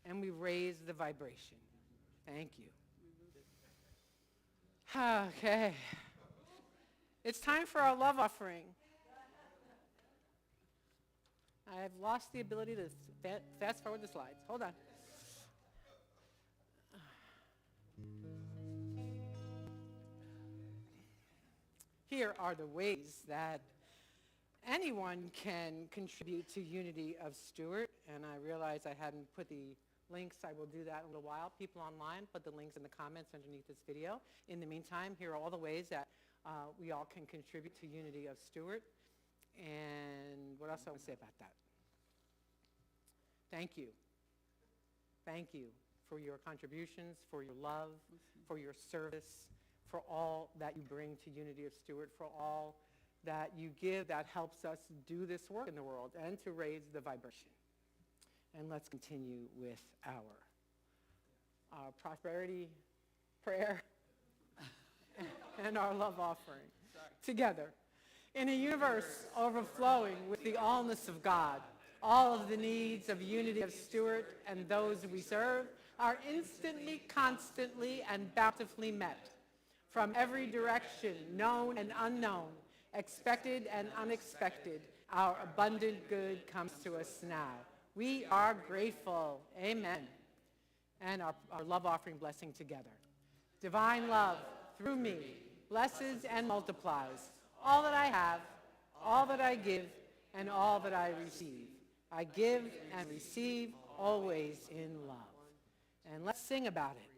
and we raise the vibration. Thank you. Okay. It's time for our love offering. I have lost the ability to fast forward the slides. Hold on. Here are the ways that anyone can contribute to Unity of Stewart, and I realize I hadn't put the links. I will do that in a little while. People online, put the links in the comments underneath this video. In the meantime, here are all the ways that we all can contribute to Unity of Stewart. And what else I want to say about that? Thank you. Thank you for your contributions, for your love, for your service, for all that you bring to Unity of Stewart, for all that you give that helps us do this work in the world and to raise the vibration. And let's continue with our prosperity prayer and our love offering together. In a universe overflowing with the allness of God, all of the needs of Unity of Stewart and those we serve are instantly, constantly, and bountifully met. From every direction, known and unknown, expected and unexpected, our abundant good comes to us now. We are grateful. Amen. And our love offering blessing together. Divine love, through me, blesses and multiplies all that I have, all that I give, and all that I receive. I give and receive always in love. And let's sing about it.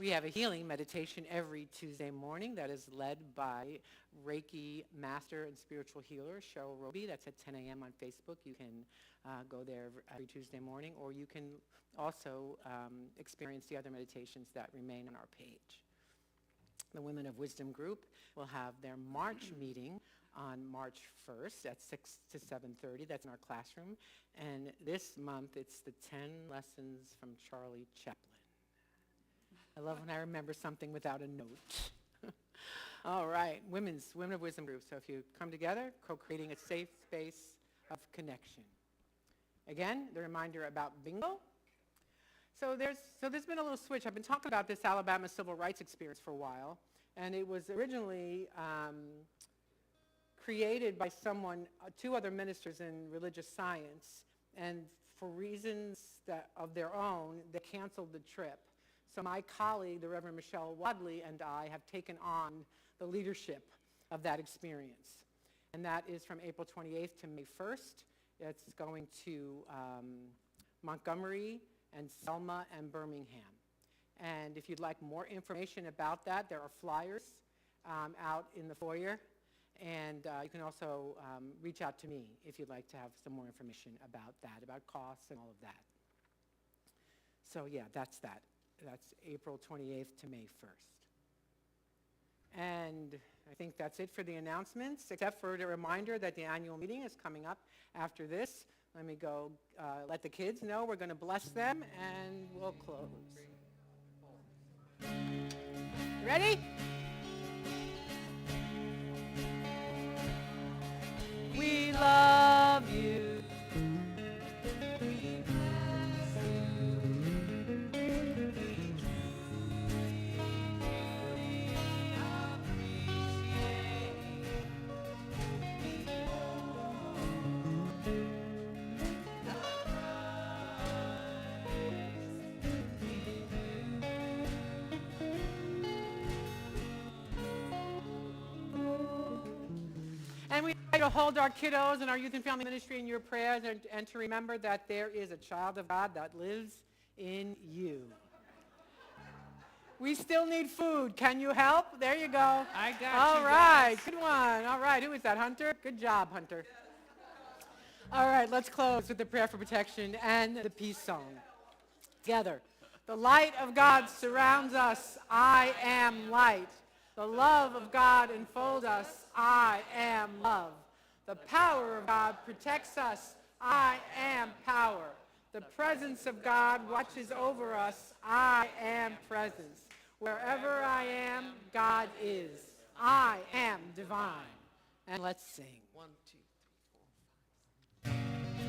We have a healing meditation every Tuesday morning that is led by Reiki Master and Spiritual Healer Cheryl Roby. That's at 10 a.m. on Facebook. You can go there every Tuesday morning, or you can also experience the other meditations that remain on our page. The Women of Wisdom group will have their March meeting on March 1st at 6 to 7:30. That's in our classroom. And this month, it's the 10 lessons from Charlie Chaplain. I love when I remember something without a note. All right, Women of Wisdom group. So if you come together, co-creating a safe space of connection. Again, the reminder about bingo. So there's been a little switch. I've been talking about this Alabama civil rights experience for a while, and it was originally created by two other ministers in religious science, and for reasons of their own, they canceled the trip. So my colleague, the Reverend Michelle Wadley, and I have taken on the leadership of that experience. And that is from April 28th to May 1st. It's going to Montgomery and Selma and Birmingham. And if you'd like more information about that, there are flyers out in the foyer. And you can also reach out to me if you'd like to have some more information about that, about costs and all of that. So yeah, that's that. That's April 28th to May 1st. And I think that's it for the announcements, except for the reminder that the annual meeting is coming up after this. Let me go let the kids know. We're going to bless them, and we'll close. Ready? We love you. And we try to hold our kiddos and our youth and family ministry in your prayers, and to remember that there is a child of God that lives in you. We still need food. Can you help? There you go. I got All you right, guys. good one. All right, who is that, Hunter? Good job, Hunter. All right, let's close with the prayer for protection and the peace song. Together. The light of God surrounds us. I am light. The love of God enfolds us. I am love. The power of God protects us. I am power. The presence of God watches over us. I am presence. Wherever I am, God is. I am divine. And let's sing. 1, 2, 3, 4, 5.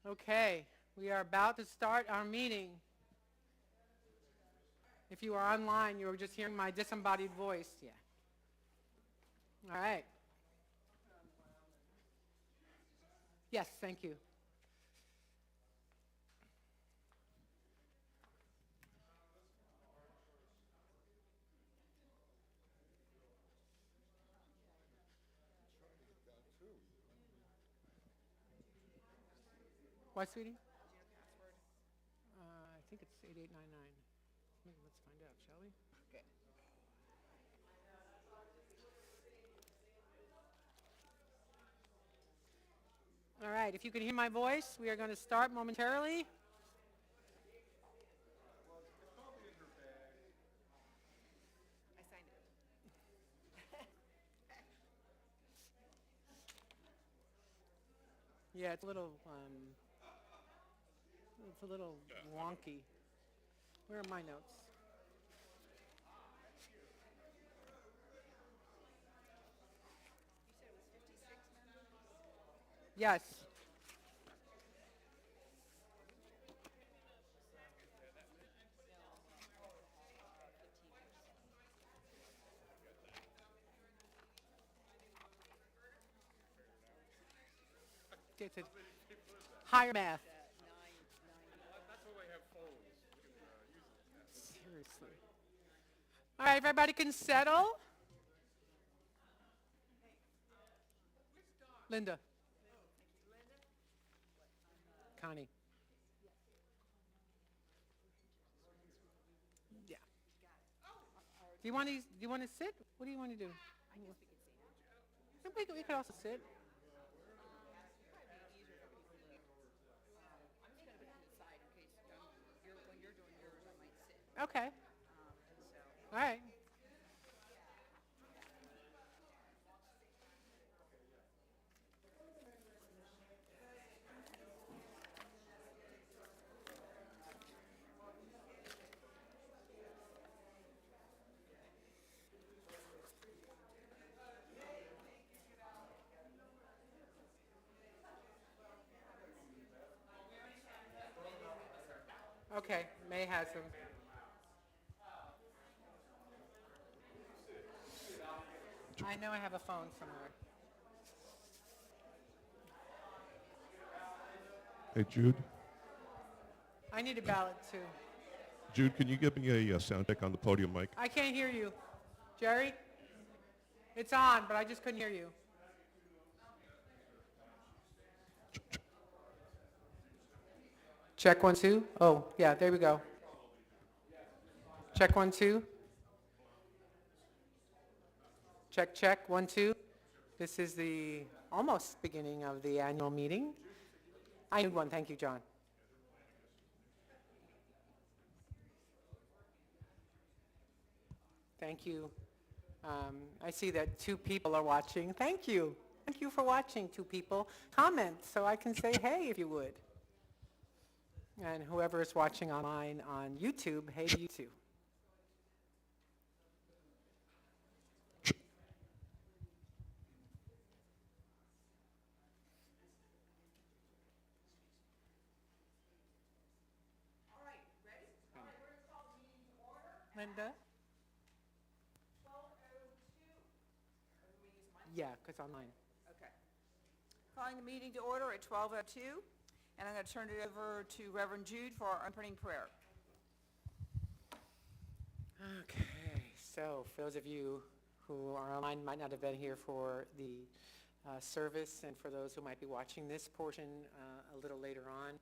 Okay, we are about to start our meeting. If you are online, you are just hearing my disembodied voice. Yeah. All right. Yes, thank you. What, sweetie? I think it's 8899. Let's find out, shall we? Okay. All right, if you can hear my voice, we are going to start momentarily. Yeah, it's a little wonky. Where are my notes? Yes. It's a higher math. Seriously. All right, everybody can settle. Linda. Connie. Yeah. Do you want to sit? What do you want to do? I guess we could We could also sit. Okay. All right. Okay, May has them. I know I have a phone somewhere. Hey, Jude. I need a ballot too. Jude, can you give me a sound check on the podium mic? I can't hear you. Jerry? It's on, but I just couldn't hear you. Check 1, 2. Oh, yeah, there we go. Check 1, 2. Check, check, 1, 2. This is the almost beginning of the annual meeting. I need one. Thank you, John. Thank you. I see that 2 people are watching. Thank you. Thank you for watching, 2 people. Comment so I can say hey if you would. And whoever is watching online on YouTube, hey to you too. All right, ready? All right, we're going to call the meeting to order. Linda? 12:02. Yeah, because online. Okay. Calling the meeting to order at 12:02, and I'm going to turn it over to Reverend Jude for our opening prayer. Okay, so for those of you who are online, might not have been here for the service, and for those who might be watching this portion a little later on,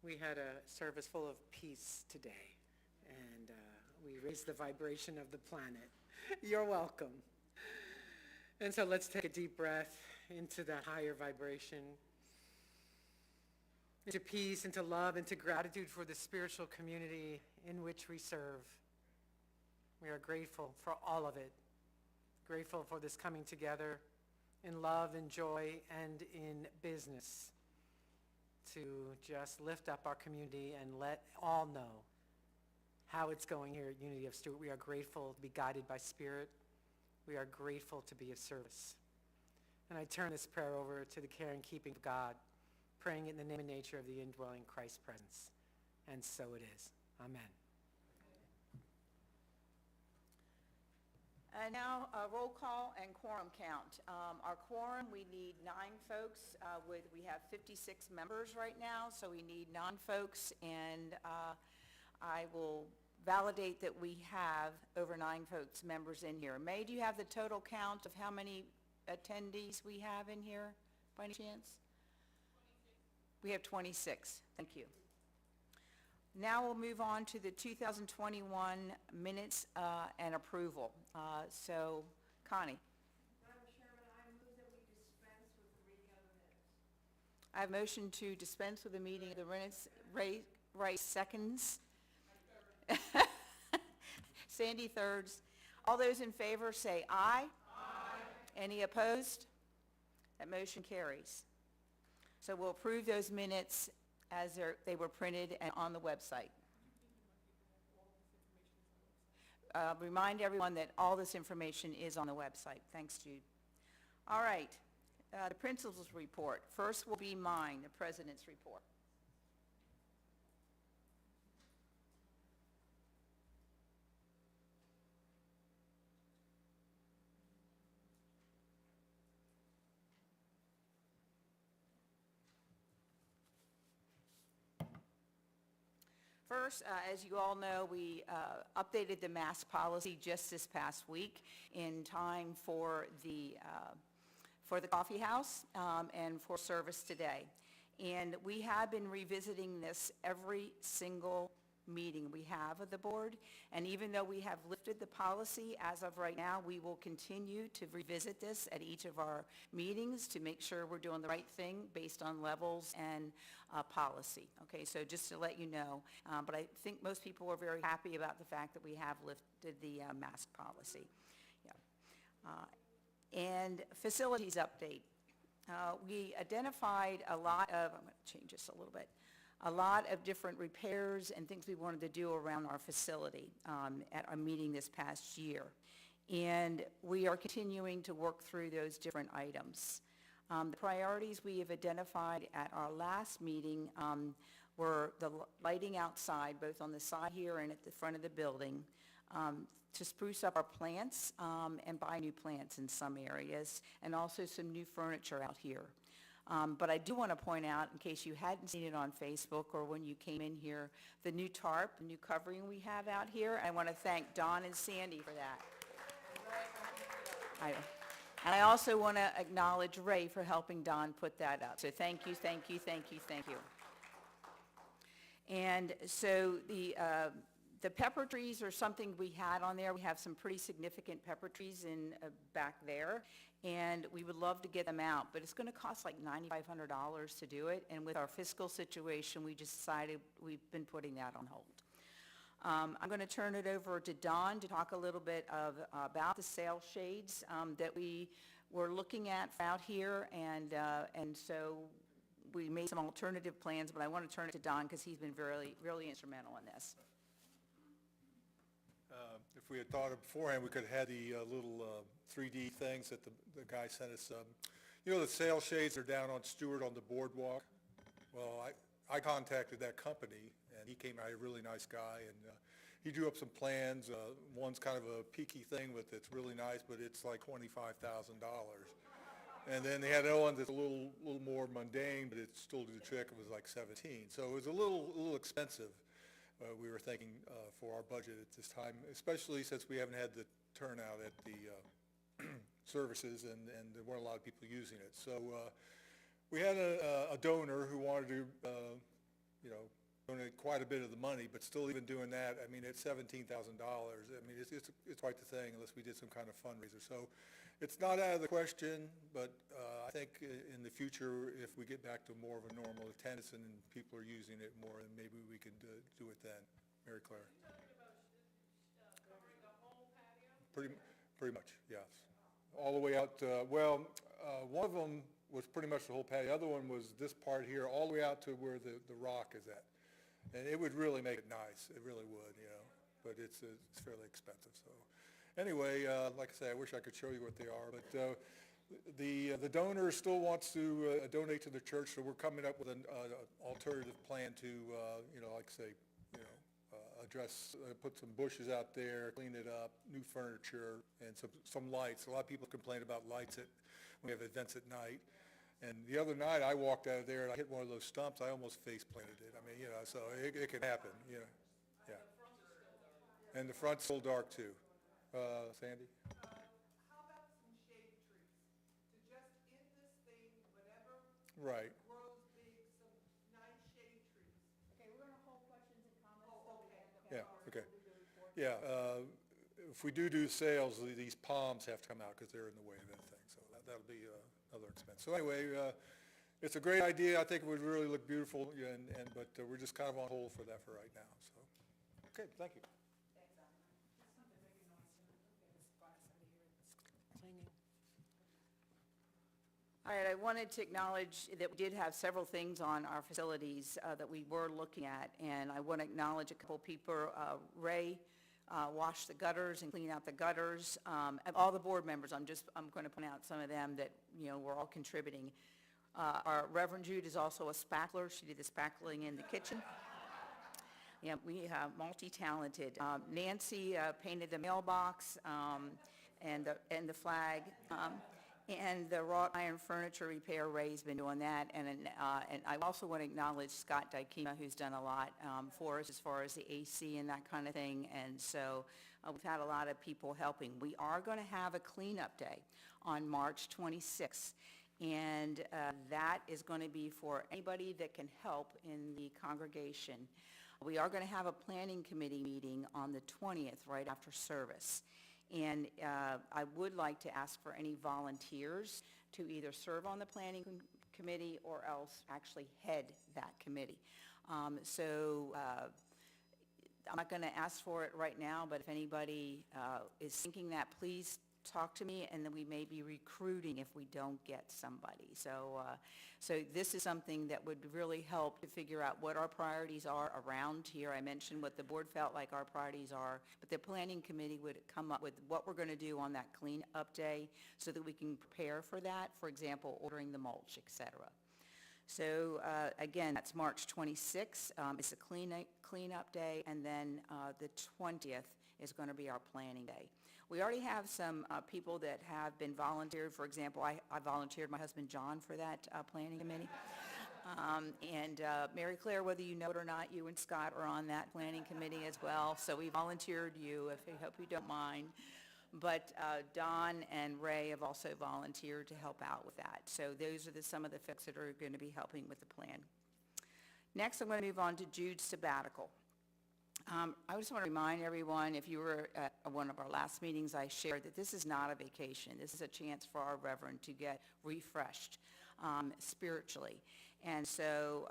we had a service full of peace today, and we raised the vibration of the planet. You're welcome. And so let's take a deep breath into that higher vibration, into peace, into love, into gratitude for the spiritual community in which we serve. We are grateful for all of it. Grateful for this coming together in love, in joy, and in business to just lift up our community and let all know how it's going here at Unity of Stewart. We are grateful to be guided by Spirit. We are grateful to be of service. And I turn this prayer over to the care and keeping of God, praying in the name and nature of the indwelling Christ presence. And so it is. Amen. And now, roll call and quorum count. Our quorum, we need 9 folks. We have 56 members right now, so we need 9 folks, and I will validate that we have over 9 folks, members in here. May, do you have the total count of how many attendees we have in here, by any chance? 26. We have 26. Thank you. Now we'll move on to the 2021 minutes and approval. So, Connie. Madam Chairman, I move that we dispense with the reading of the minutes. I have motion to dispense with the meeting of the minutes. Ray seconds. Sandy thirds. All those in favor say aye. Aye. Any opposed? That motion carries. So we'll approve those minutes as they were printed and on the website. Remind everyone that all this information is on the website. Thanks, Jude. All right, the principal's report. First will be mine, the president's report. First, as you all know, we updated the mask policy just this past week in time for the coffee house and for service today. And we have been revisiting this every single meeting we have of the board. And even though we have lifted the policy as of right now, we will continue to revisit this at each of our meetings to make sure we're doing the right thing based on levels and policy. Okay, so just to let you know, but I think most people are very happy about the fact that we have lifted the mask policy. Yeah. And facilities update. We identified a lot of, I'm going to change this a little bit, a lot of different repairs and things we wanted to do around our facility at our meeting this past year. And we are continuing to work through those different items. The priorities we have identified at our last meeting were the lighting outside, both on the side here and at the front of the building, to spruce up our plants and buy new plants in some areas, and also some new furniture out here. But I do want to point out, in case you hadn't seen it on Facebook or when you came in here, the new tarp, the new covering we have out here. I want to thank Don and Sandy for that. And I also want to acknowledge Ray for helping Don put that up. So thank you, thank you, thank you, thank you. And so the pepper trees are something we had on there. We have some pretty significant pepper trees in back there, and we would love to get them out, but it's going to cost like $9,500 to do it, and with our fiscal situation, we just decided we've been putting that on hold. I'm going to turn it over to Don to talk a little bit about the sail shades that we were looking at out here, and so we made some alternative plans, but I want to turn it to Don because he's been really instrumental in this. If we had thought of beforehand, we could have had the little 3D things that the guy sent us. You know, the sail shades are down on Stewart on the boardwalk. Well, I contacted that company, and he came out, a really nice guy, and he drew up some plans. One's kind of a peaky thing it's really nice, but it's like $25,000. And then they had another one that's a little more mundane, but it still did the trick. It was like 17. So it was a little expensive. We were thinking for our budget at this time, especially since we haven't had the turnout at the services, and there weren't a lot of people using it. So we had a donor who wanted to, donate quite a bit of the money, but still even doing that, I mean, it's $17,000. I mean, it's quite the thing unless we did some kind of fundraiser. So it's not out of the question, but I think in the future, if we get back to more of a normal attendance and people are using it more, then maybe we could do it then. Mary Claire. Are you talking about covering the whole patio? Pretty much, yes. All the way out, one of them was pretty much the whole patio. The other one was this part here, all the way out to where the rock is at. And it would really make it nice. It really would, but it's fairly expensive. So anyway, like I say, I wish I could show you what they are. But The donor still wants to donate to the church, so we're coming up with an alternative plan to, like say, address, put some bushes out there, clean it up, new furniture, and some lights. A lot of people complain about lights when we have events at night. And the other night, I walked out of there and I hit one of those stumps. I almost face planted it. I mean, so it can happen. Yeah. And the front's still dark too. Sandy? How about some shade trees? To just in this thing, whatever Right. grows big, some nice shade trees. Okay, we're going to hold questions and comments. Yeah, okay. Yeah, if we do sales, these palms have to come out because they're in the way of that thing. So that'll be another expense. So anyway, it's a great idea. I think it would really look beautiful, but we're just kind of on hold for that for right now. So, okay, thank you. All right, I wanted to acknowledge that we did have several things on our facilities that we were looking at, and I want to acknowledge a couple people. Ray washed the gutters and cleaned out the gutters. And all the board members, I'm going to point out some of them that, were all contributing. Our Reverend Jude is also a spackler. She did the spackling in the kitchen. Yeah, we have multi-talented. Nancy painted the mailbox and the flag. And the wrought iron furniture repair, Ray's been doing that. And I also want to acknowledge Scott Dykema, who's done a lot for us as far as the AC and that kind of thing. And so we've had a lot of people helping. We are going to have a cleanup day on March 26th. And that is going to be for anybody that can help in the congregation. We are going to have a planning committee meeting on the 20th, right after service. And I would like to ask for any volunteers to either serve on the planning committee or else actually head that committee. I'm not going to ask for it right now, but if anybody is thinking that, please talk to me, and then we may be recruiting if we don't get somebody. So this is something that would really help to figure out what our priorities are around here. I mentioned what the board felt like our priorities are, but the planning committee would come up with what we're going to do on that clean-up day so that we can prepare for that, for example, ordering the mulch, et cetera. So again, that's March 26th. It's a clean-up day, and then the 20th is going to be our planning day. We already have some people that have been volunteered. For example, I volunteered my husband John for that planning committee. And Mary Claire, whether you know it or not, you and Scott are on that planning committee as well. So we volunteered you, I hope you don't mind. But Don and Ray have also volunteered to help out with that. So those are some of the folks that are going to be helping with the plan. Next, I'm going to move on to Jude's sabbatical. I just want to remind everyone, if you were at one of our last meetings, I shared that this is not a vacation. This is a chance for our Reverend to get refreshed spiritually. And so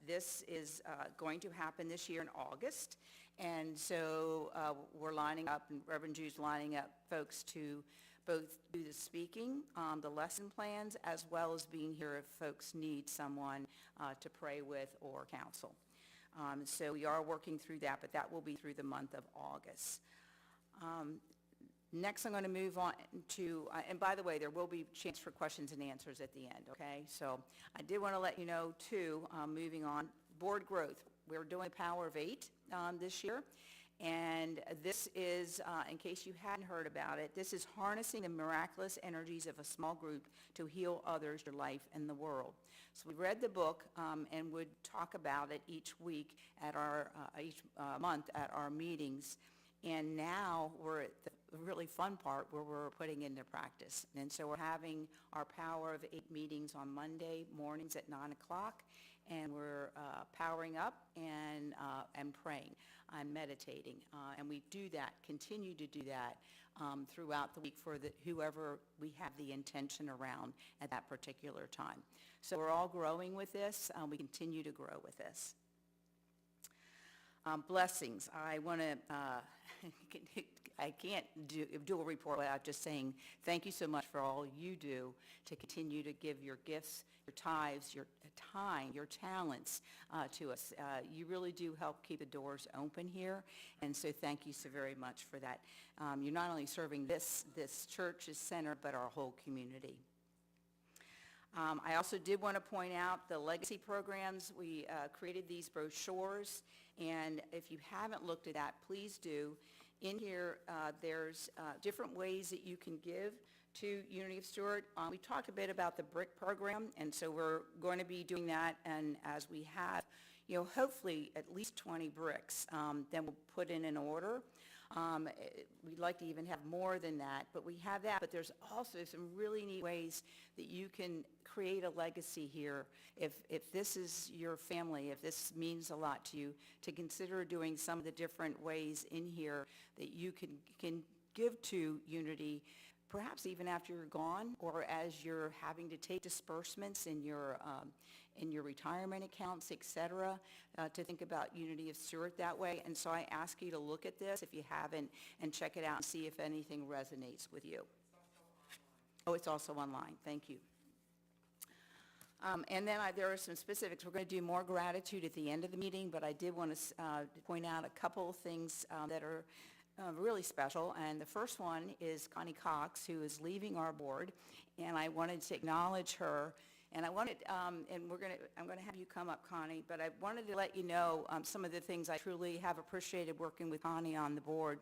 this is going to happen this year in August. And so we're lining up, and Reverend Jude's lining up folks to both do the speaking, the lesson plans, as well as being here if folks need someone to pray with or counsel. So we are working through that, but that will be through the month of August. Next, I'm going to move on to, and by the way, there will be a chance for questions and answers at the end, okay? So I did want to let you know, too, moving on, board growth. We're doing Power of 8 this year, and this is, in case you hadn't heard about it, this is harnessing the miraculous energies of a small group to heal others, your life, and the world. So we read the book and would talk about it each week at our, each month at our meetings. And now we're at the really fun part where we're putting into practice. And so we're having our Power of 8 meetings on Monday mornings at 9 o'clock. And we're powering up and praying and meditating. And we do that, continue to do that throughout the week for whoever we have the intention around at that particular time. So we're all growing with this. We continue to grow with this. Blessings. I want to, I can't do a report without just saying thank you so much for all you do to continue to give your gifts, your tithes, your time, your talents to us. You really do help keep the doors open here, and so thank you so very much for that. You're not only serving this church's center, but our whole community. I also did want to point out the legacy programs. We created these brochures, and if you haven't looked at that, please do. In here, there's different ways that you can give to Unity of Stewart. We talked a bit about the BRIC program, and so we're going to be doing that, and as we have, hopefully at least 20 bricks, then we'll put in an order. We'd like to even have more than that, but we have that. But there's also some really neat ways that you can create a legacy here. If this is your family, if this means a lot to you, to consider doing some of the different ways in here that you can give to Unity, perhaps even after you're gone, or as you're having to take disbursements in your retirement accounts, et cetera, to think about Unity of Stewart that way. And so I ask you to look at this if you haven't and check it out and see if anything resonates with you. Oh, it's also online. Thank you. And then there are some specifics. We're going to do more gratitude at the end of the meeting, but I did want to point out a couple of things that are really special. And the first one is Connie Cox, who is leaving our board, and I wanted to acknowledge her. And I wanted, and I'm going to have you come up, Connie, but I wanted to let you know some of the things I truly have appreciated working with Connie on the board.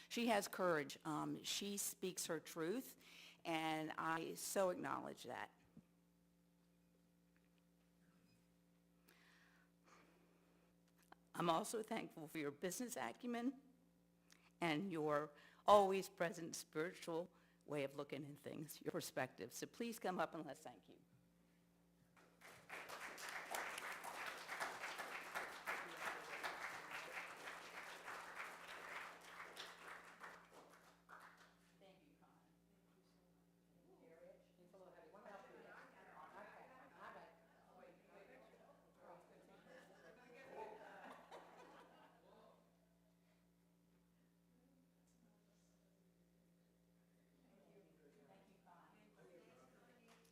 She has courage. She speaks her truth, and I so acknowledge that. I'm also thankful for your business acumen and your always present spiritual way of looking at things, your perspective. So please come up and let's thank you.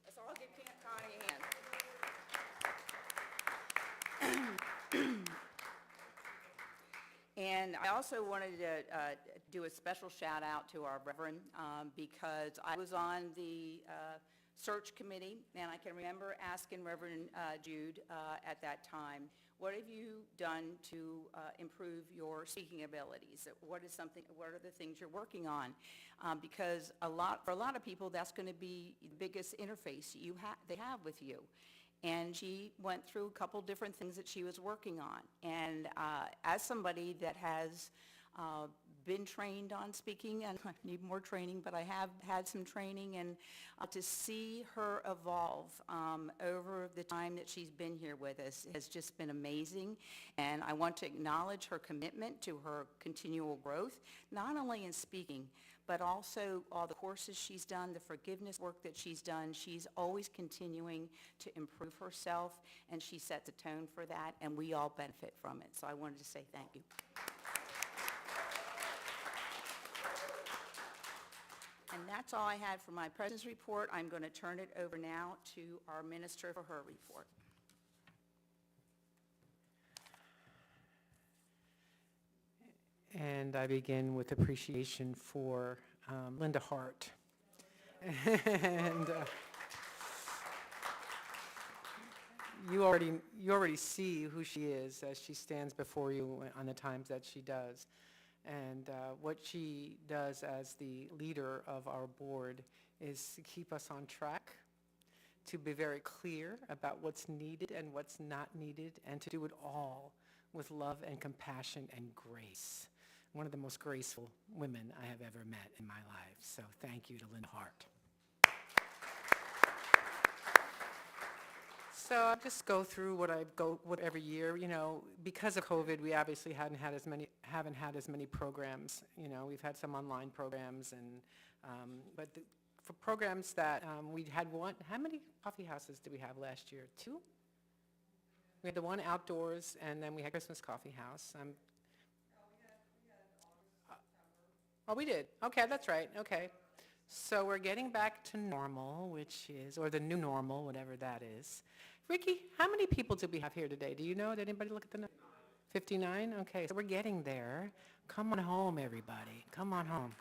Let's all give Connie a hand. And I also wanted to do a special shout out to our Reverend because I was on the search committee, and I can remember asking Reverend Jude at that time, what have you done to improve your speaking abilities? What are the things you're working on? Because for a lot of people, that's going to be the biggest interface they have with you. And she went through a couple different things that she was working on. And as somebody that has been trained on speaking, and I need more training, but I have had some training, and to see her evolve over the time that she's been here with us has just been amazing. And I want to acknowledge her commitment to her continual growth, not only in speaking, but also all the courses she's done, the forgiveness work that she's done. She's always continuing to improve herself, and she sets a tone for that, and we all benefit from it. So I wanted to say thank you. And that's all I had for my President's report. I'm going to turn it over now to our minister for her report. And I begin with appreciation for Linda Hart. And you already see who she is as she stands before you on the times that she does. And what she does as the leader of our board is to keep us on track, to be very clear about what's needed and what's not needed, and to do it all with love and compassion and grace. One of the most graceful women I have ever met in my life. So thank you to Linda Hart. So I'll just go through what every year. Because of COVID, we obviously haven't had as many programs. We've had some online programs, but for programs that we had one. How many coffee houses did we have last year? 2. We had the one outdoors, and then we had Christmas Coffee House. Oh, we did. Okay, that's right. Okay. So we're getting back to normal, or the new normal, whatever that is. Ricky, how many people do we have here today? Do you know? Did anybody look at the number? 59? Okay, so we're getting there. Come on home, everybody. Come on home.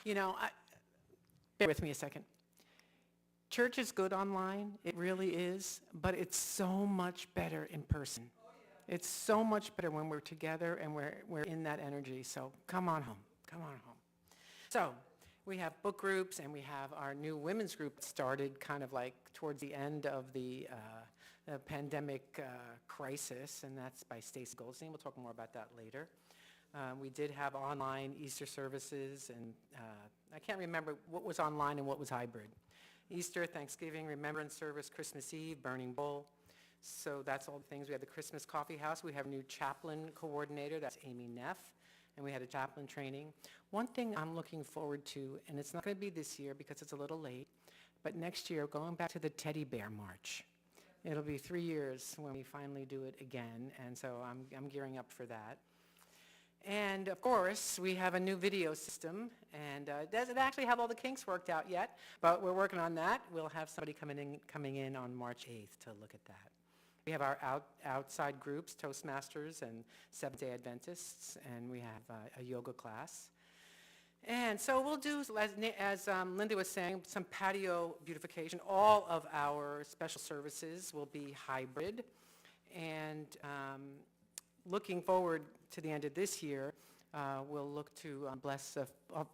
Bear with me a second. Church is good online, it really is, but it's so much better in person. It's so much better when we're together and we're in that energy. So come on home, come on home. So we have book groups and we have our new women's group started kind of like towards the end of the pandemic crisis, and that's by Stacy Goldstein. We'll talk more about that later. We did have online Easter services, and I can't remember what was online and what was hybrid. Easter, Thanksgiving, Remembrance Service, Christmas Eve, Burning Bull. So that's all the things. We have the Christmas Coffee House. We have a new chaplain coordinator. That's Amy Neff. And we had a chaplain training. One thing I'm looking forward to, and it's not going to be this year because it's a little late, but next year, going back to the Teddy Bear March. It'll be 3 years when we finally do it again, and so I'm gearing up for that. And of course, we have a new video system, and it doesn't actually have all the kinks worked out yet, but we're working on that. We'll have somebody coming in on March 8th to look at that. We have our outside groups, Toastmasters and Seventh-day Adventists, and we have a yoga class. And so we'll do, as Linda was saying, some patio beautification. All of our special services will be hybrid, and looking forward to the end of this year, we'll look to bless a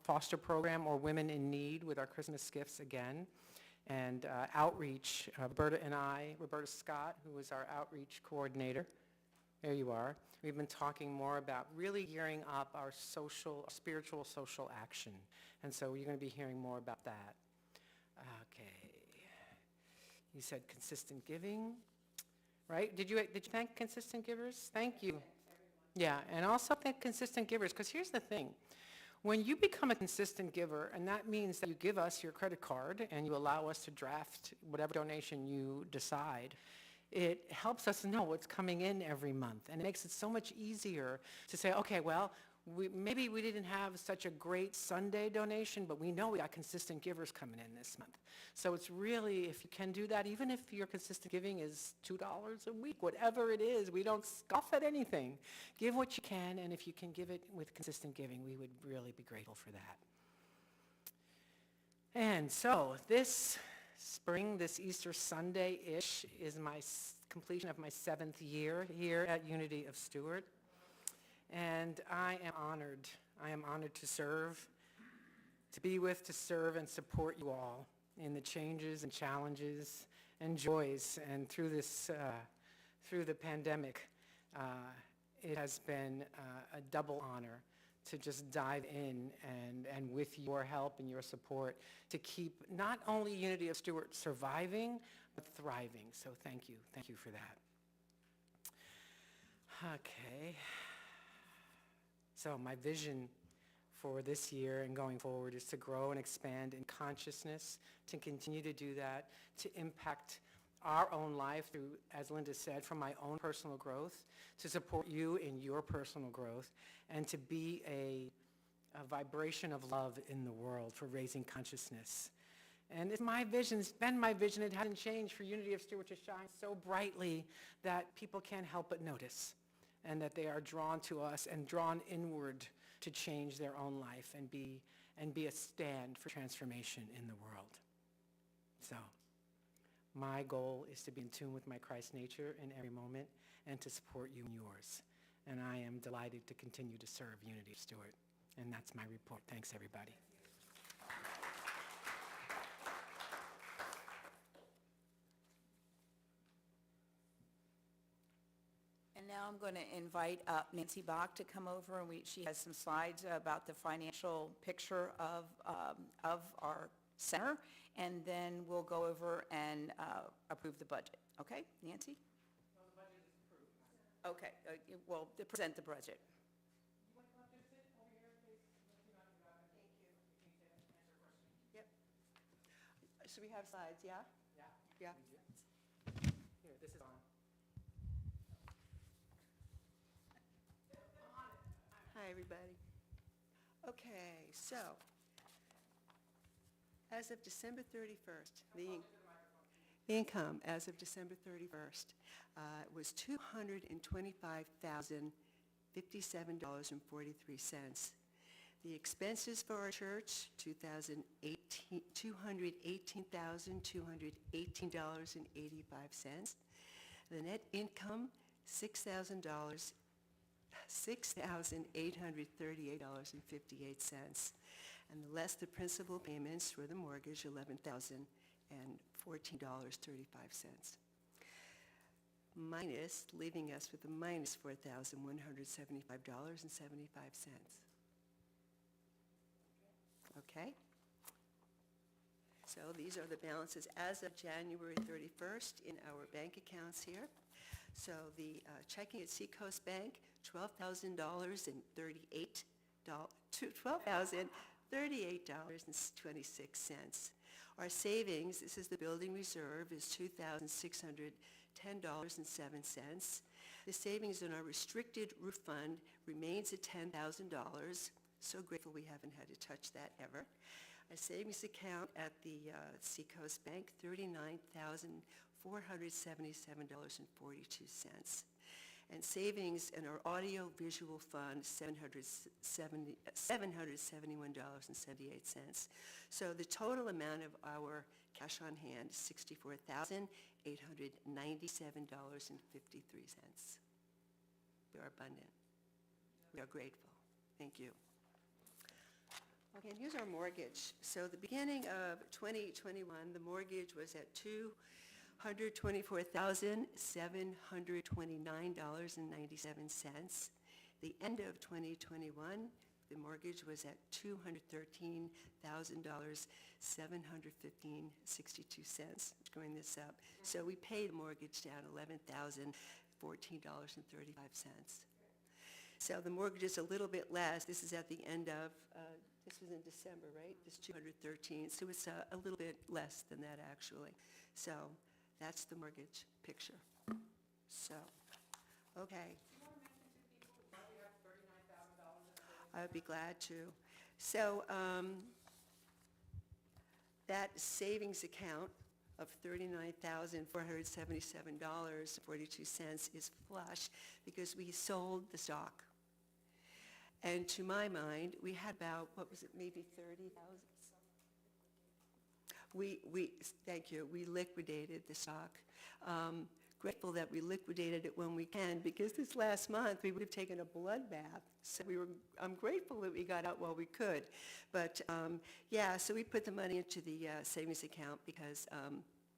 foster program or women in need with our Christmas gifts again. And outreach, Roberta Scott, who is our outreach coordinator. There you are. We've been talking more about really gearing up our spiritual social action. And so you're going to be hearing more about that. Okay. You said consistent giving, right? Did you thank consistent givers? Thank you. Yeah, and also thank consistent givers, because here's the thing. When you become a consistent giver, and that means that you give us your credit card and you allow us to draft whatever donation you decide, it helps us know what's coming in every month. And it makes it so much easier to say, okay, well, maybe we didn't have such a great Sunday donation, but we know we got consistent givers coming in this month. So it's really, if you can do that, even if your consistent giving is $2 a week, whatever it is, we don't scoff at anything. Give what you can, and if you can give it with consistent giving, we would really be grateful for that. And so this spring, this Easter Sunday-ish, is my completion of my 7th year here at Unity of Stewart. And I am honored. I am honored to serve, to be with, to serve, and support you all in the changes and challenges and joys. And through this, through the pandemic, it has been a double honor to just dive in and with your help and your support to keep not only Unity of Stewart surviving, but thriving. So thank you for that. Okay. So my vision for this year and going forward is to grow and expand in consciousness, to continue to do that, to impact our own life through, as Linda said, from my own personal growth, to support you in your personal growth, and to be a vibration of love in the world for raising consciousness. And it's my vision, it's been my vision, it hasn't changed, for Unity of Stewart to shine so brightly that people can't help but notice, and that they are drawn to us and drawn inward to change their own life and be a stand for transformation in the world. So my goal is to be in tune with my Christ nature in every moment and to support you in yours. And I am delighted to continue to serve Unity of Stewart. And that's my report. Thanks, everybody. And now I'm going to invite Nancy Bach to come over, and she has some slides about the financial picture of our center, and then we'll go over and approve the budget. Okay, Nancy? Well, the budget is approved. Okay, well, present the budget. You want to come just sit over here, please? Thank you. Answer questions. Yep. So we have slides, yeah? Yeah. Yeah. Here, this is on. Hi, everybody. Okay, so, as of December 31st, the income as of December 31st was $225,057.43. The expenses for our church, $2,800. $218,218.85. The net income, $6,838.58. And less the principal payments for the mortgage, $11,014.35. Minus, leaving us with a minus $4,175.75. Okay? So these are the balances as of January 31st in our bank accounts here. So the checking at Seacoast Bank, $12,038.26. Our savings, this is the building reserve, is $2,610.07. The savings in our restricted roof fund remains at $10,000. So grateful we haven't had to touch that ever. Our savings account at the Seacoast Bank, $39,477.42. And savings in our audio-visual fund, $771.78. So the total amount of our cash on hand is $64,897.53. We are abundant. We are grateful. Thank you. Okay, and here's our mortgage. So the beginning of 2021, the mortgage was at $224,729.97. The end of 2021, the mortgage was at $213,715.62. Screwing this up. So we paid the mortgage down $11,014.35. So the mortgage is a little bit less. This is at the end of, this was in December, right? This 213, so it's a little bit less than that actually. So that's the mortgage picture. So, okay. I would be glad to. So that savings account of $39,477.42 is flush because we sold the stock. And to my mind, we had about, what was it, maybe 30,000? Thank you, we liquidated the stock. Grateful that we liquidated it when we can, because this last month we would have taken a bloodbath. So I'm grateful that we got out while we could. But yeah, so we put the money into the savings account because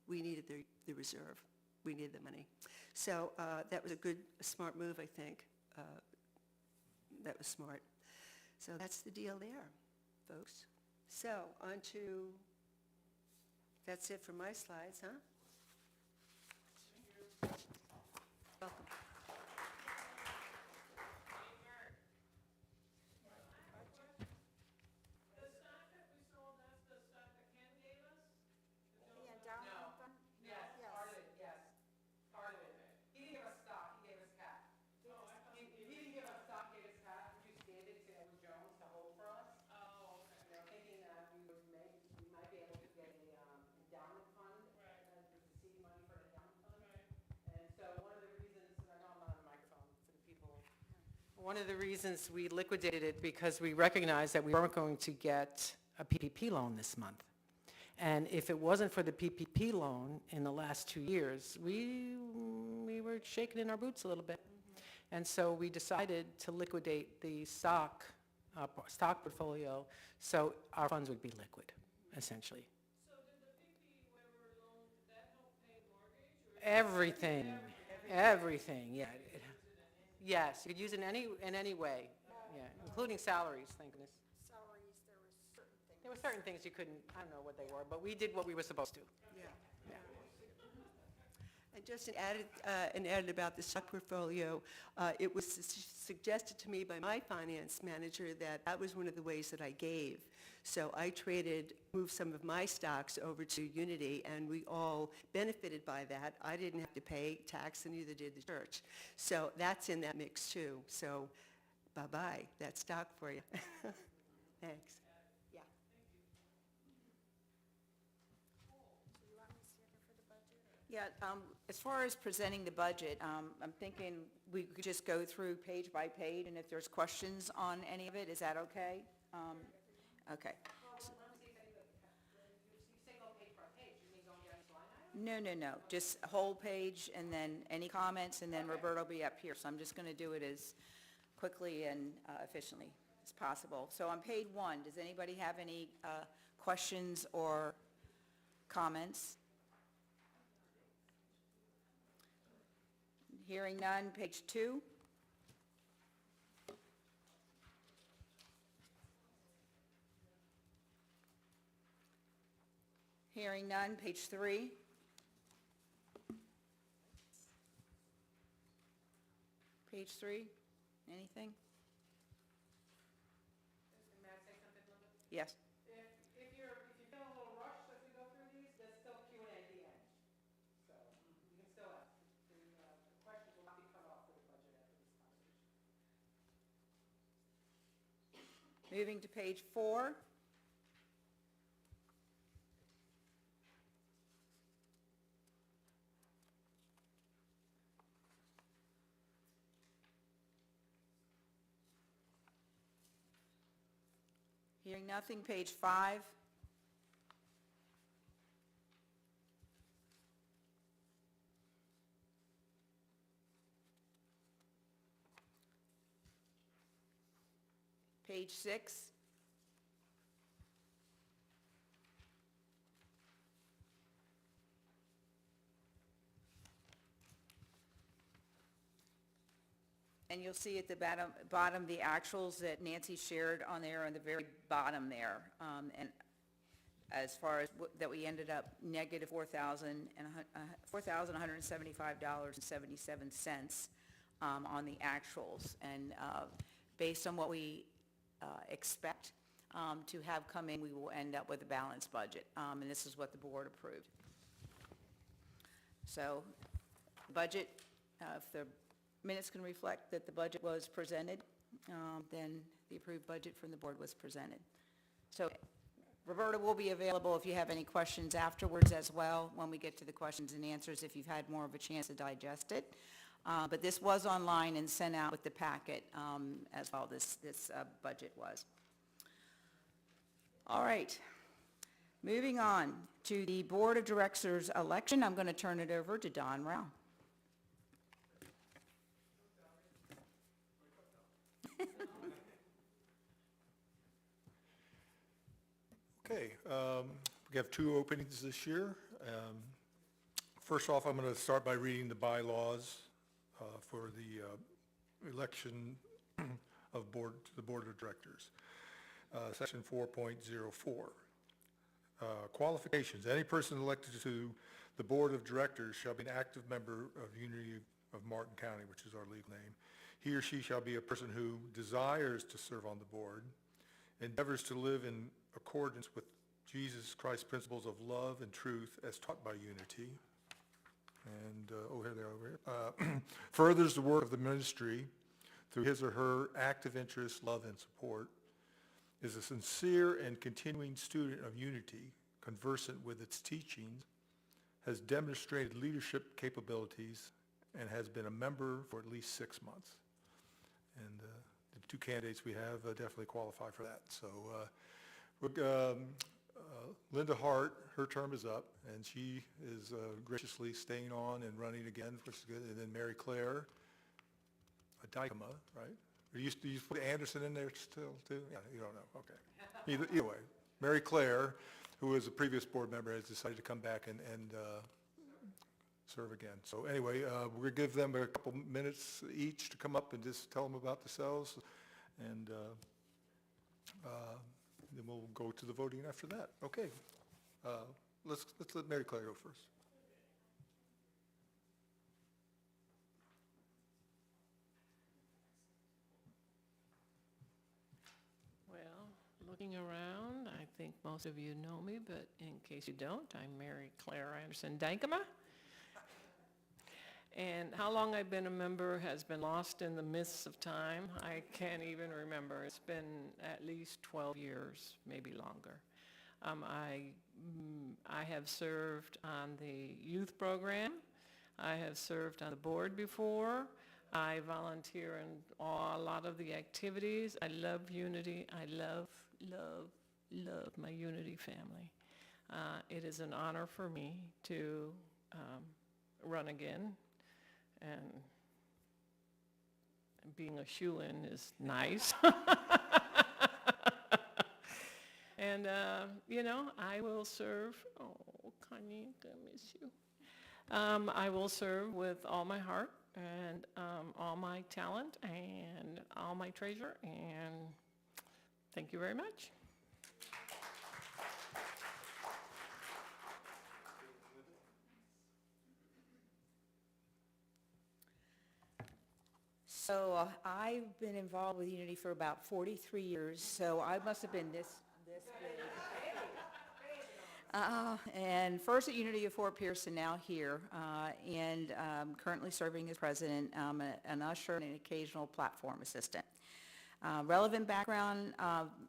we needed the reserve. We needed the money. So that was a smart move, I think. That was smart. So that's the deal there, folks. So on to, that's it for my slides, huh? Welcome. The stock that we sold, that's the stock that Ken gave us? The endowment fund? Yes, part of it, yes. Part of it. He didn't give us stock, he gave us cash. He didn't give us stock, he gave us cash. We just gave it to Edward Jones to hold for us. Oh, okay. You know, thinking that we might be able to get a endowment fund, the seed money for an endowment fund. And so one of the reasons, I know I'm not on the microphone for the people. One of the reasons we liquidated it because we recognized that we weren't going to get a PPP loan this month. And if it wasn't for the PPP loan in the last 2 years, we were shaking in our boots a little bit. And so we decided to liquidate the stock portfolio so our funds would be liquid, essentially. So did the PP waiver loan, did that help pay the mortgage? Or Everything, yeah. Yes, you could use it in any way, yeah, including salaries, thank goodness. salaries, there was certain things? There were certain things you couldn't, I don't know what they were, but we did what we were supposed to. Yeah. Yeah. And just an added about the stock portfolio, it was suggested to me by my finance manager that was one of the ways that I gave. So I moved some of my stocks over to Unity, and we all benefited by that. I didn't have to pay tax, and neither did the church. So that's in that mix too. So bye-bye, that stock for you. Thanks. Yeah. Yeah, as far as presenting the budget, I'm thinking we could just go through page by page, and if there's questions on any of it, is that okay? Okay. No, just a whole page, and then any comments, and then Roberta will be up here. So I'm just going to do it as quickly and efficiently as possible. So on page 1, does anybody have any questions or comments? Hearing none, page 2. Hearing none, page 3. Page 3, anything? May I say something, Linda? Yes. If you feel a little rushed as we go through these, there's still Q&A at the end. So you can still ask. The questions will not be cut off for the budget after this conversation. Moving to page 4. Hearing nothing, page 5. Page 6. And you'll see at the bottom the actuals that Nancy shared on there, on the very bottom there. And as far as that we ended up negative $4,175.77 on the actuals. And based on what we expect to have come in, we will end up with a balanced budget. And this is what the board approved. So budget, if the minutes can reflect that the budget was presented, then the approved budget from the board was presented. So Roberta will be available if you have any questions afterwards as well, when we get to the questions and answers, if you've had more of a chance to digest it. But this was online and sent out with the packet as well, this budget was. All right. Moving on to the Board of Directors election, I'm going to turn it over to Don Rao. Okay, we have 2 openings this year. First off, I'm going to start by reading the bylaws for the election of the Board of Directors. Section 4.04. Qualifications. Any person elected to the Board of Directors shall be an active member of Unity of Martin County, which is our legal name. He or she shall be a person who desires to serve on the board, endeavors to live in accordance with Jesus Christ's principles of love and truth as taught by Unity, and here they are over here, furthers the work of the ministry through his or her active interest, love, and support, is a sincere and continuing student of Unity, conversant with its teachings, has demonstrated leadership capabilities, and has been a member for at least 6 months. And the 2 candidates we have definitely qualify for that. So Linda Hart, her term is up, and she is graciously staying on and running again, which is good. And then Mary Claire Dykema, right? You put Anderson in there still, too? Yeah, you don't know, okay. Either way, Mary Claire, who was a previous board member, has decided to come back and serve again. So anyway, we're going to give them a couple minutes each to come up and just tell them about themselves, and then we'll go to the voting after that. Okay, let's let Mary Claire go first. Well, looking around, I think most of you know me, but in case you don't, I'm Mary Claire Anderson Dykema. And how long I've been a member has been lost in the mists of time. I can't even remember. It's been at least 12 years, maybe longer. I have served on the youth program. I have served on the board before. I volunteer in a lot of the activities. I love Unity. I love my Unity family. It is an honor for me to run again, and being a shoo-in is nice. And, I will serve, Kanye, I miss you. I will serve with all my heart and all my talent and all my treasure, and thank you very much. So I've been involved with Unity for about 43 years, so I must have been this big. And first at Unity of Fort Pierce and now here, and currently serving as president, an usher and an occasional platform assistant. Relevant background,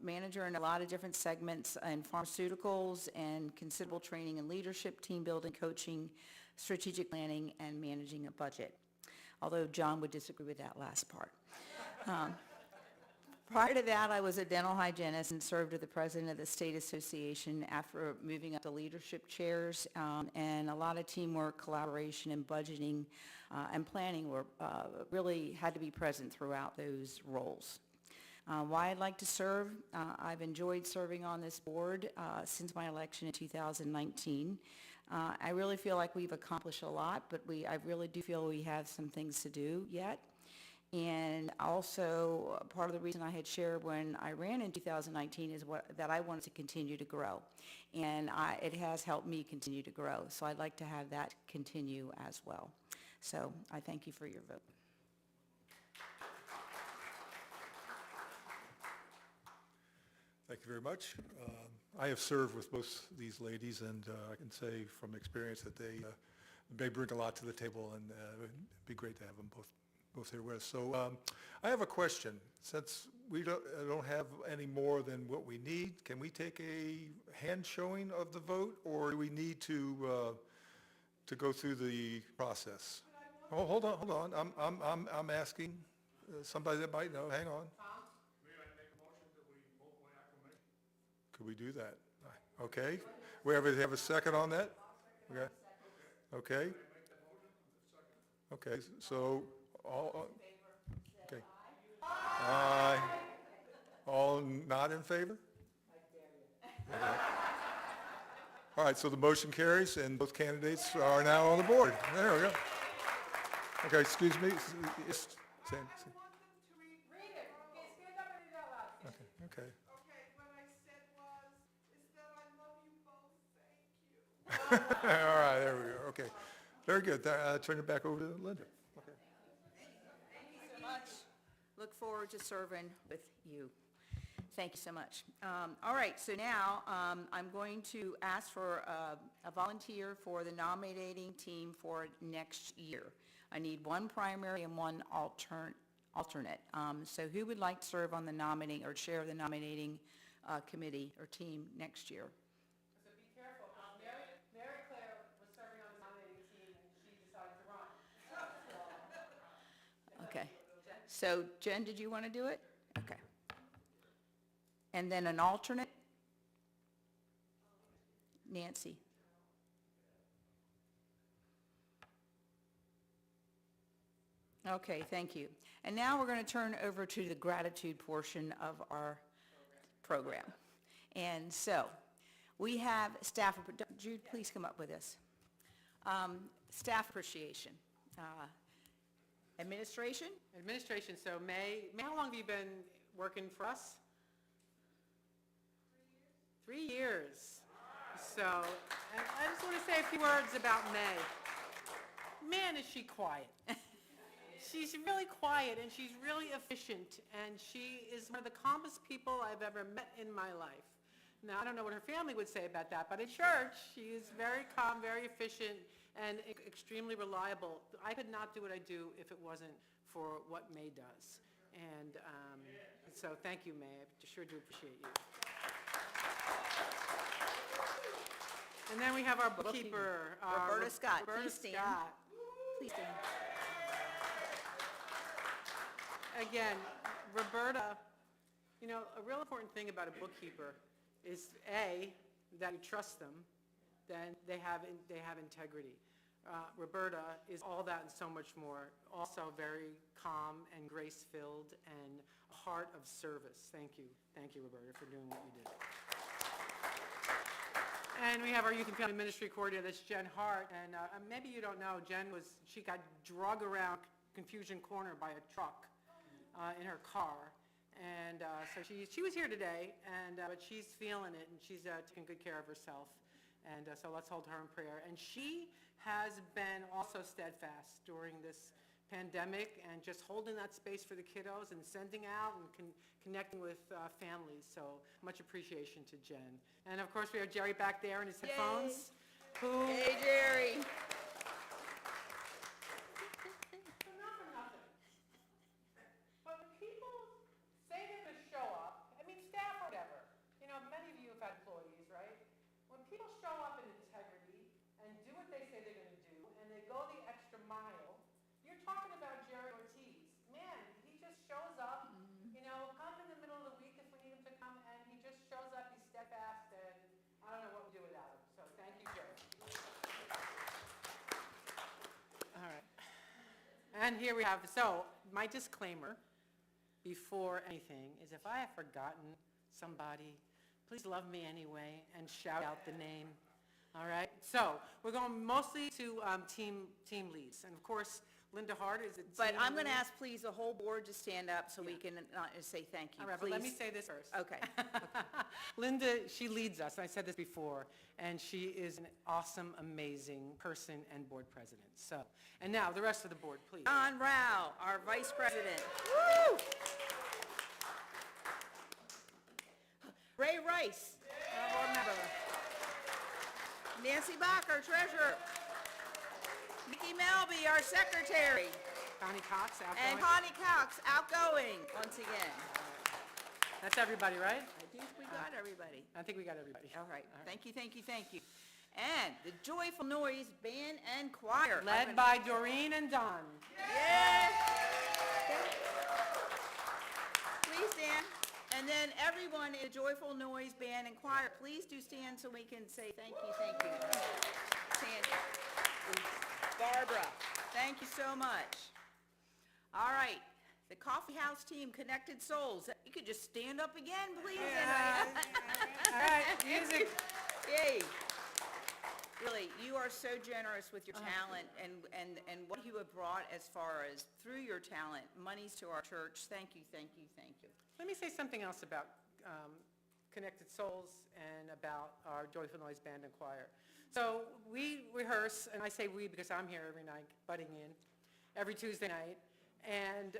manager in a lot of different segments in pharmaceuticals and considerable training in leadership, team building, coaching, strategic planning, and managing a budget. Although John would disagree with that last part. Prior to that, I was a dental hygienist and served as the president of the state association after moving up the leadership chairs, and a lot of teamwork, collaboration, and budgeting and planning were really had to be present throughout those roles. Why I'd like to serve, I've enjoyed serving on this board since my election in 2019. I really feel like we've accomplished a lot, but I really do feel we have some things to do yet. And also, part of the reason I had shared when I ran in 2019 is that I wanted to continue to grow. And it has helped me continue to grow. So I'd like to have that continue as well. So I thank you for your vote. Thank you very much. I have served with both these ladies, and I can say from experience that they bring a lot to the table, and it'd be great to have them both here with us. So I have a question. Since we don't have any more than what we need, can we take a hand showing of the vote, or do we need to go through the process? Oh, hold on. I'm asking somebody that might know. Hang on. Could we do that? Okay. We have a second on that? Okay. Okay. Okay. So all. Okay. Aye. All not in favor? Okay. All right. So the motion carries, and both candidates are now on the board. There we go. Okay. Excuse me. Sam. Okay. All right, there we go. Okay. Very good. Turn it back over to Linda. Okay. Thank you so much. Look forward to serving with you. Thank you so much. All right, so now I'm going to ask for a volunteer for the nominating team for next year. I need one primary and one alternate. So who would like to serve on the nominating or chair of the nominating committee or team next year? Okay. So Jen, did you want to do it? Okay. And then an alternate? Nancy. Okay, thank you. And now we're going to turn over to the gratitude portion of our program. And so we have staff, Jude, please come up with this. Staff appreciation. Administration? Administration, so May, how long have you been working for us? 3 years. 3 years. So, and I just want to say a few words about May. Man, is she quiet. She's really quiet, and she's really efficient, and she is one of the calmest people I've ever met in my life. Now, I don't know what her family would say about that, but at church, she is very calm, very efficient, and extremely reliable. I could not do what I do if it wasn't for what May does. And so thank you, May. I sure do appreciate you. And then we have our bookkeeper. Roberta Scott. Roberta Please stand. Scott. Please stand. Again, Roberta, you know, a real important thing about a bookkeeper is A, that you trust them, then they have integrity. Roberta is all that and so much more, also very calm and grace-filled and a heart of service. Thank you, Roberta, for doing what you did. And we have our Youth and Family Ministry Coordinator, that's Jen Hart, and maybe you don't know, she got drug around Confusion Corner by a truck in her car. And so she was here today, but she's feeling it, and she's taking good care of herself. And so let's hold her in prayer. And she has been also steadfast during this pandemic and just holding that space for the kiddos and sending out and connecting with families. So much appreciation to Jen. And of course, we have Jerry back there in his headphones. Hey, Jerry. And here we have, so my disclaimer before anything is if I have forgotten somebody, please love me anyway and shout out the name, all right? So we're going mostly to team leads. And of course, Linda Hart is a team But I'm going to lead. ask, please, the whole board to stand up so we can say thank you, All right, please. but let me say this first. Okay. Linda, she leads us, I said this before, and she is an awesome, amazing person and board president. So, and now the rest of the board, please. John Rao, our vice president. Woo! Ray Rice, our board member. Nancy Bach, our treasurer. Nikki Melby, our secretary. Connie Cox, outgoing. And Connie Cox, outgoing, once again. That's everybody, right? I think we got everybody. I think we got everybody. All right. Thank you, thank you, thank you. And the Joyful Noise Band and Choir. Led by Doreen and Don. Yes! Please stand. And then everyone in Joyful Noise Band and Choir, please do stand so we can say thank you, thank you. Stand. Barbara, thank you so much. All right. The Coffee House team, Connected Souls. You could just stand up again, please. All right, music. Yay. Really, you are so generous with your talent and what you have brought as far as, through your talent, monies to our church. Thank you, thank you, thank you. Let me say something else about Connected Souls and about our Joyful Noise Band and Choir. So we rehearse, and I say we because I'm here every night, butting in, every Tuesday night. And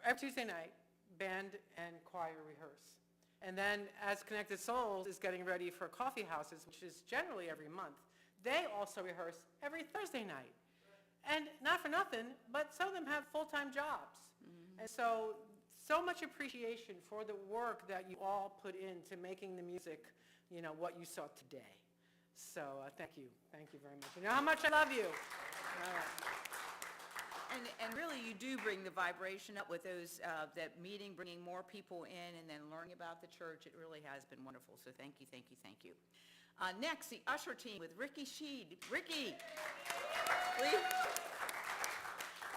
every Tuesday night, band and choir rehearse. And then as Connected Souls is getting ready for coffee houses, which is generally every month, they also rehearse every Thursday night. And not for nothing, but some of them have full-time jobs. Mm-hmm. And so much appreciation for the work that you all put into making the music, what you saw today. So thank you very much. You know how much I love you. All right. And really, you do bring the vibration up with those, that meeting, bringing more people in and then learning about the church. It really has been wonderful. So thank you, thank you, thank you. Next, the usher team with Ricky Sheed. Ricky, please.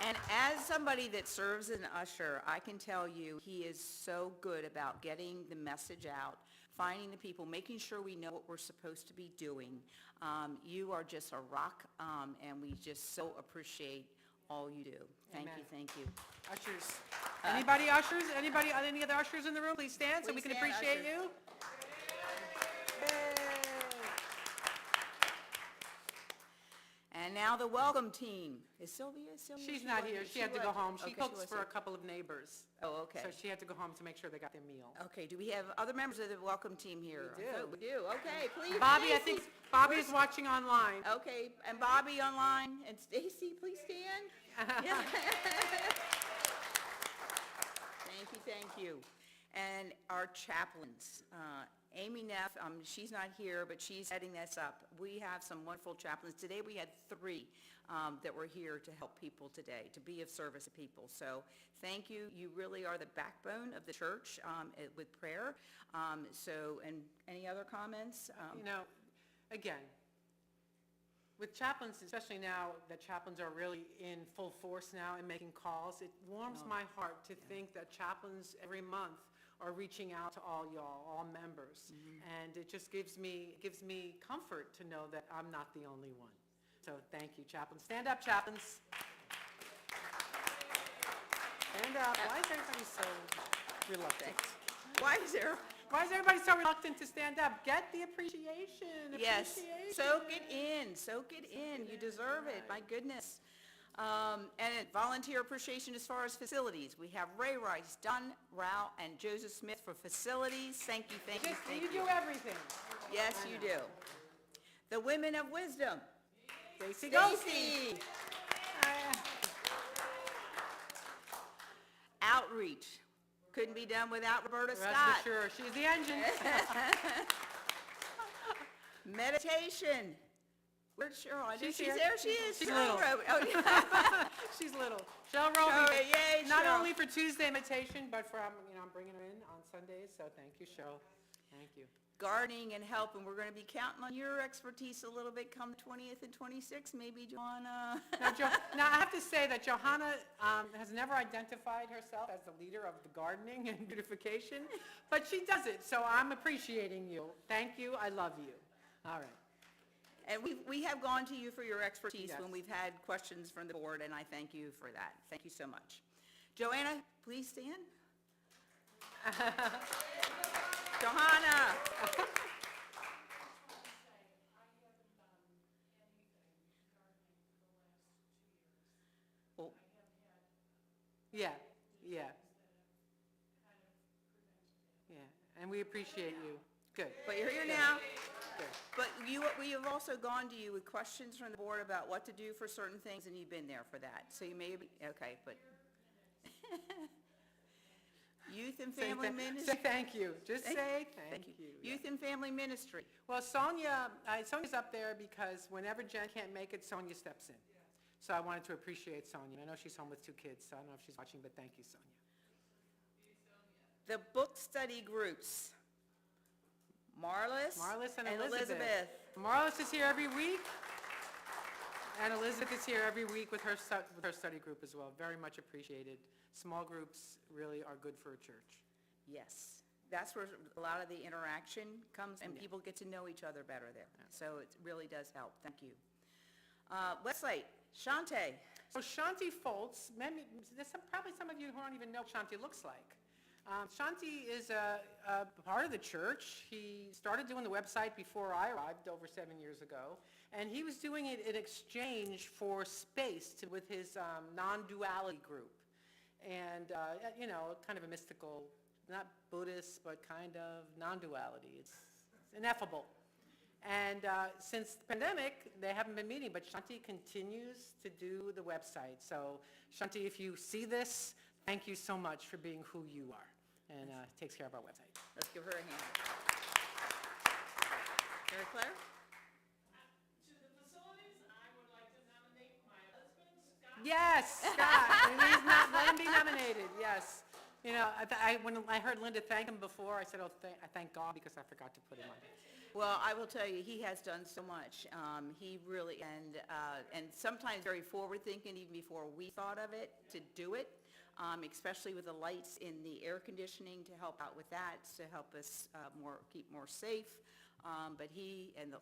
And as somebody that serves as an usher, I can tell you he is so good about getting the message out, finding the people, making sure we know what we're supposed to be doing. You are just a rock, and we just so appreciate all you do. Thank Amen. you, thank you. Ushers. Anybody ushers? Anybody, any other ushers in the room? Please stand so we can Please stand, appreciate ushers. you. Yay. And now the welcome team. Is Sylvia? She's not here. She had to go home. She Okay, cooks was for here. a couple of neighbors. Oh, okay. So she had to go home to make sure they got their meal. Okay, do we have other members of the welcome team here? We do. We do, okay, please. Bobby, I please, think Bobby is watching online. Okay, and Bobby online, and Stacy, please stand. Yeah. Thank you, thank you. And our chaplains, Amy Neff, she's not here, but she's heading this up. We have some wonderful chaplains. Today we had 3 that were here to help people today, to be of service to people. So thank you. You really are the backbone of the church with prayer. And any other comments? Again, with chaplains, especially now that chaplains are really in full force now and making calls, it warms my heart to think that chaplains every month are reaching out to all y'all, all members. And it just gives me comfort to know that I'm not the only one. So thank you, chaplains. Stand up, chaplains. Stand up. Why is everybody so reluctant? Why is everybody so reluctant to stand up? Get the appreciation. Yes, soak it in. You deserve it, my goodness. And volunteer appreciation as far as facilities. We have Ray Rice, Don Rao, and Joseph Smith for facilities. Thank you. You do everything. Yes, you do. The Women of Wisdom. Stacy. Outreach. Couldn't be done without Roberta Scott. That's for sure. She's the engine. Meditation. Where's Cheryl? She's here. there. She is. She's Cheryl little. She's little. Cheryl Roby. Yay, Not Cheryl. only for Tuesday meditation, but for I'm bringing her in on Sundays. So thank you, Cheryl. Thank you. Gardening and help, and we're going to be counting on your expertise a little bit come the 20th and 26th, maybe, Joanna. Now, I have to say that Johanna has never identified herself as the leader of the gardening and beautification, but she does it, so I'm appreciating you. Thank you. I love you. All right. And we have gone to you for your expertise Yes. when we've had questions from the board, and I thank you for that. Thank you so much. Joanna, please stand. Johanna. Well, yeah. And we appreciate you. Good. But you're here now. Good. But we have also gone to you with questions from the board about what to do for certain things, and you've been there for that. So you may be, okay, but. Youth and Family Ministry. Say thank you. Just say thank you. Youth and Family Ministry. Well, Sonia's up there because whenever Jen can't make it, Sonia steps in. So I wanted to appreciate Sonia. I know she's home with 2 kids, so I don't know if she's watching, but thank you, Sonia. The book study groups. Marlis and Elizabeth. Marlis is here every week, and Elizabeth is here every week with her study group as well. Very much appreciated. Small groups really are good for a church. Yes. That's where a lot of the interaction comes, and people get to know each other better there. So it really does help. Thank you. Website, Shante. So Shanti Foltz, there's probably some of you who don't even know what Shanti looks like. Shanti is a part of the church. He started doing the website before I arrived over 7 years ago, and he was doing it in exchange for space with his non-duality group. And, kind of a mystical, not Buddhist, but kind of non-duality. It's ineffable. And since the pandemic, they haven't been meeting, but Shanti continues to do the website. So Shanti, if you see this, thank you so much for being who you are, and takes care of our website. Let's give her a hand. Mary Claire? To the facilities, I would like to nominate my husband, Scott. Yes, Scott. Let him be nominated, yes. When I heard Linda thank him before, I said, I thank God because I forgot to put him on. Well, I will tell you, he has done so much. He really, and sometimes very forward-thinking, even before we thought of it, to do it, especially with the lights in the air conditioning to help out with that, to help us keep more safe. But he, and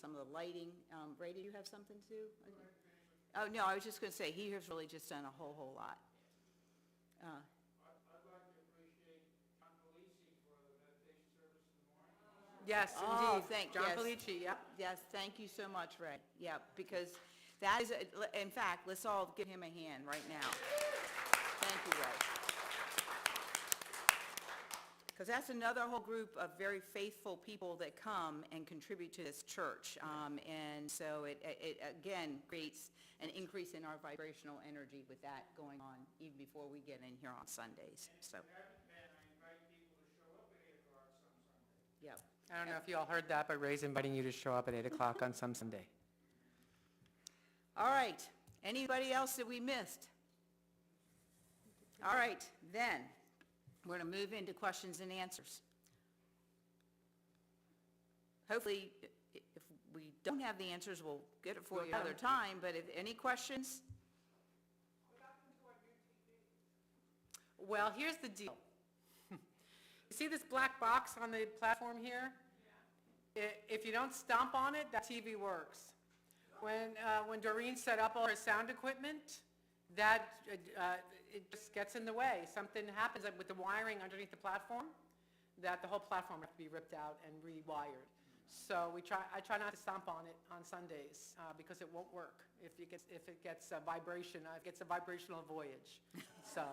some of the lighting, Ray, do you have something to? Oh, no, I was just going to say, he has really just done a whole lot. I'd like to appreciate John Felici for the meditation service in the morning. Yes, indeed. John Felici, yep. Yes, thank you so much, Ray. Yeah, because that is, in fact, let's all give him a hand right now. Thank you, Ray. Because that's another whole group of very faithful people that come and contribute to this church. And so it again creates an increase in our vibrational energy with that going on even before we get in here on Sundays. So. I invite people to I don't know if you all heard that, but Ray's inviting you to show up at 8 o'clock on some Sunday. All right. Anybody else that we missed? All right, then, we're going to move into questions and answers. Hopefully, if we don't have the answers, we'll get it for you another time, but if any questions? Well, here's the deal. You see this black box on the platform here? If you don't stomp on it, that TV works. When Doreen set up all her sound equipment, it just gets in the way. Something happens with the wiring underneath the platform, that the whole platform has to be ripped out and rewired. So I try not to stomp on it on Sundays because it won't work. If it gets a vibration, it gets a vibrational voyage. So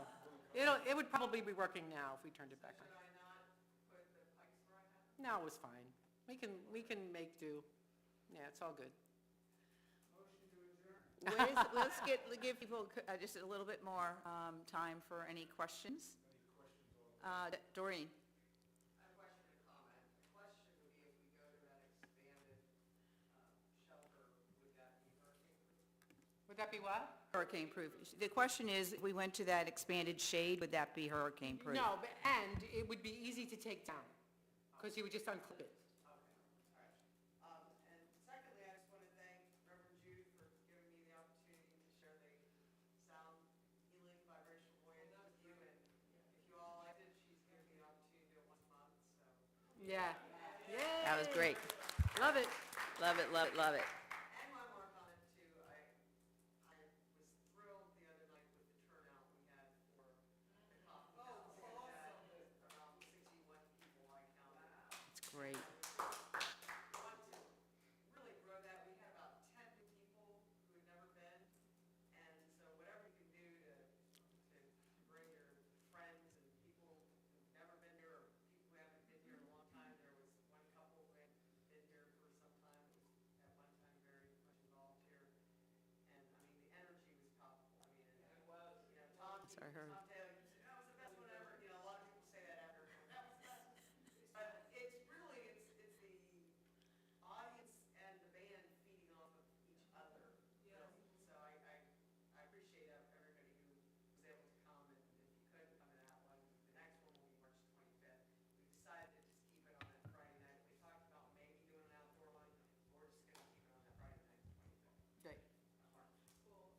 it would probably be working now if we turned it back on. Should I not put the pipes where I have? No, it was fine. We can make do. Yeah, it's all good. Let's give people just a little bit more time for any questions. Doreen? I have a question and a comment. The question would be if we go to that expanded shelter, would that be hurricane-proof? Would that be what? Hurricane-proof. The question is, if we went to that expanded shade, would that be hurricane-proof? No, and it would be easy to take down because you would just unclip it. And secondly, I just want to thank Reverend Jude for giving me the opportunity to share the sound healing vibrational voyage with you. And if you all liked it, she's given me the opportunity to do it once a month. So Yeah. Yay. That was great. Love it. Love it, love it, love it. and one more comment too. I was thrilled the other night with the turnout we had for the coffee house. We had around 61 people I counted. It's great. Want to really grow that. We had about 10 new people who had never been, and so whatever you can do to bring your friends and people who've never been here or people who haven't been here in a long time. There was one couple who had been here for some time, who was at one time very much involved here, and I mean the energy was palpable. I mean, it was. You know, Tom Taylor, you said, that was the best one ever. You know, a lot of people say that after. That was best. But it's really, it's the audience and the band feeding off of each other. Really. So I appreciate everybody who was able to come, and if you couldn't come to that one, the next one will be March 25th. We decided to just keep it on that Friday night. We talked about maybe doing an outdoor one, but we're just going to keep it on that Friday night, the 25th. Great.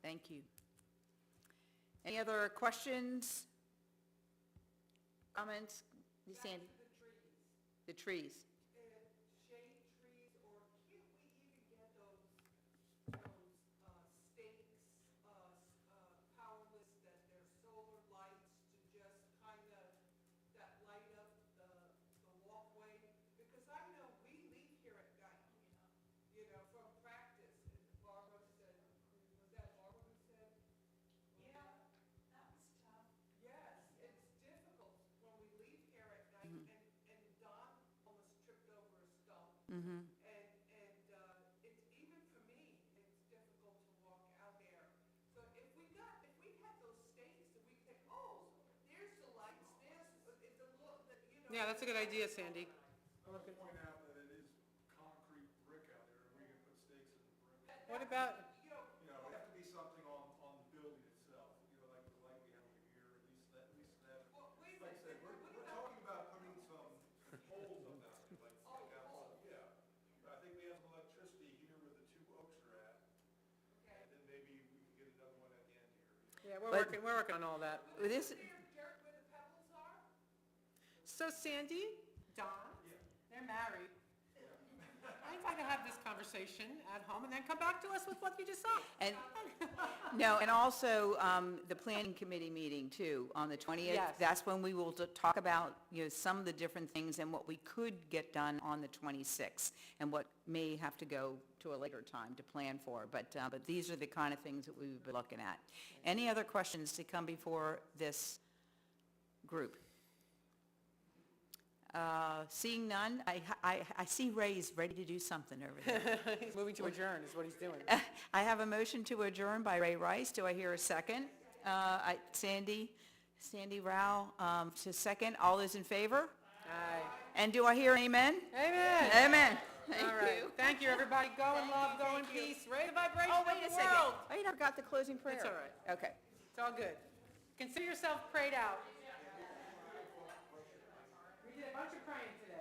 Thank you. Any other questions? Comments? Sandy? The trees. Shade trees, or can't we even get those stakes, powerless, that they're solar lights to just kind of, that light up the walkway? Because I know we leave here at night, you know, from practice, and Barbara said, was that Barbara who said? Yeah, that was tough. Yes, it's difficult when we leave here at night, and Don almost tripped over a stump. Mm-hmm. And it's, even for me, it's difficult to walk out there. So if we had those stakes, and we could, there's the lights, it's a little, you know. Yeah, that's a good idea, Sandy. I would point out that it is concrete brick out there, and we can put stakes in the brick. What about, You know, it have to be something on the building itself, you know, like the light we have over here, at least that. Well, wait a Like I said, minute, we're talking about putting some poles up out there, like outside, yeah. But I think we have some electricity here where the two oaks are at, and then maybe we can get another one at the end here. yeah, we're working on all that. This, Dirt where the pebbles are? So Sandy, Don, they're married. I invite to have this conversation at home and then come back to us with what you just saw. and, no, and also the planning committee meeting too, on the 20th. Yes. That's when we will talk about, you know, some of the different things and what we could get done on the 26th and what may have to go to a later time to plan for. But these are the kind of things that we would be looking at. Any other questions to come before this group? Seeing none, I see Ray's ready to do something over there. He's moving to adjourn is what he's doing. I have a motion to adjourn by Ray Rice. Do I hear a second? Sandy Rao, to second. All those in favor? Aye. And do I hear an amen? Amen. Amen. Thank All right. you. Thank you, everybody. Go in love, go in peace. Raise the vibration Oh, of wait a the second. world. I never got the closing prayer. It's all right. Okay. It's all good. Consider yourself prayed out. We did a bunch of praying today.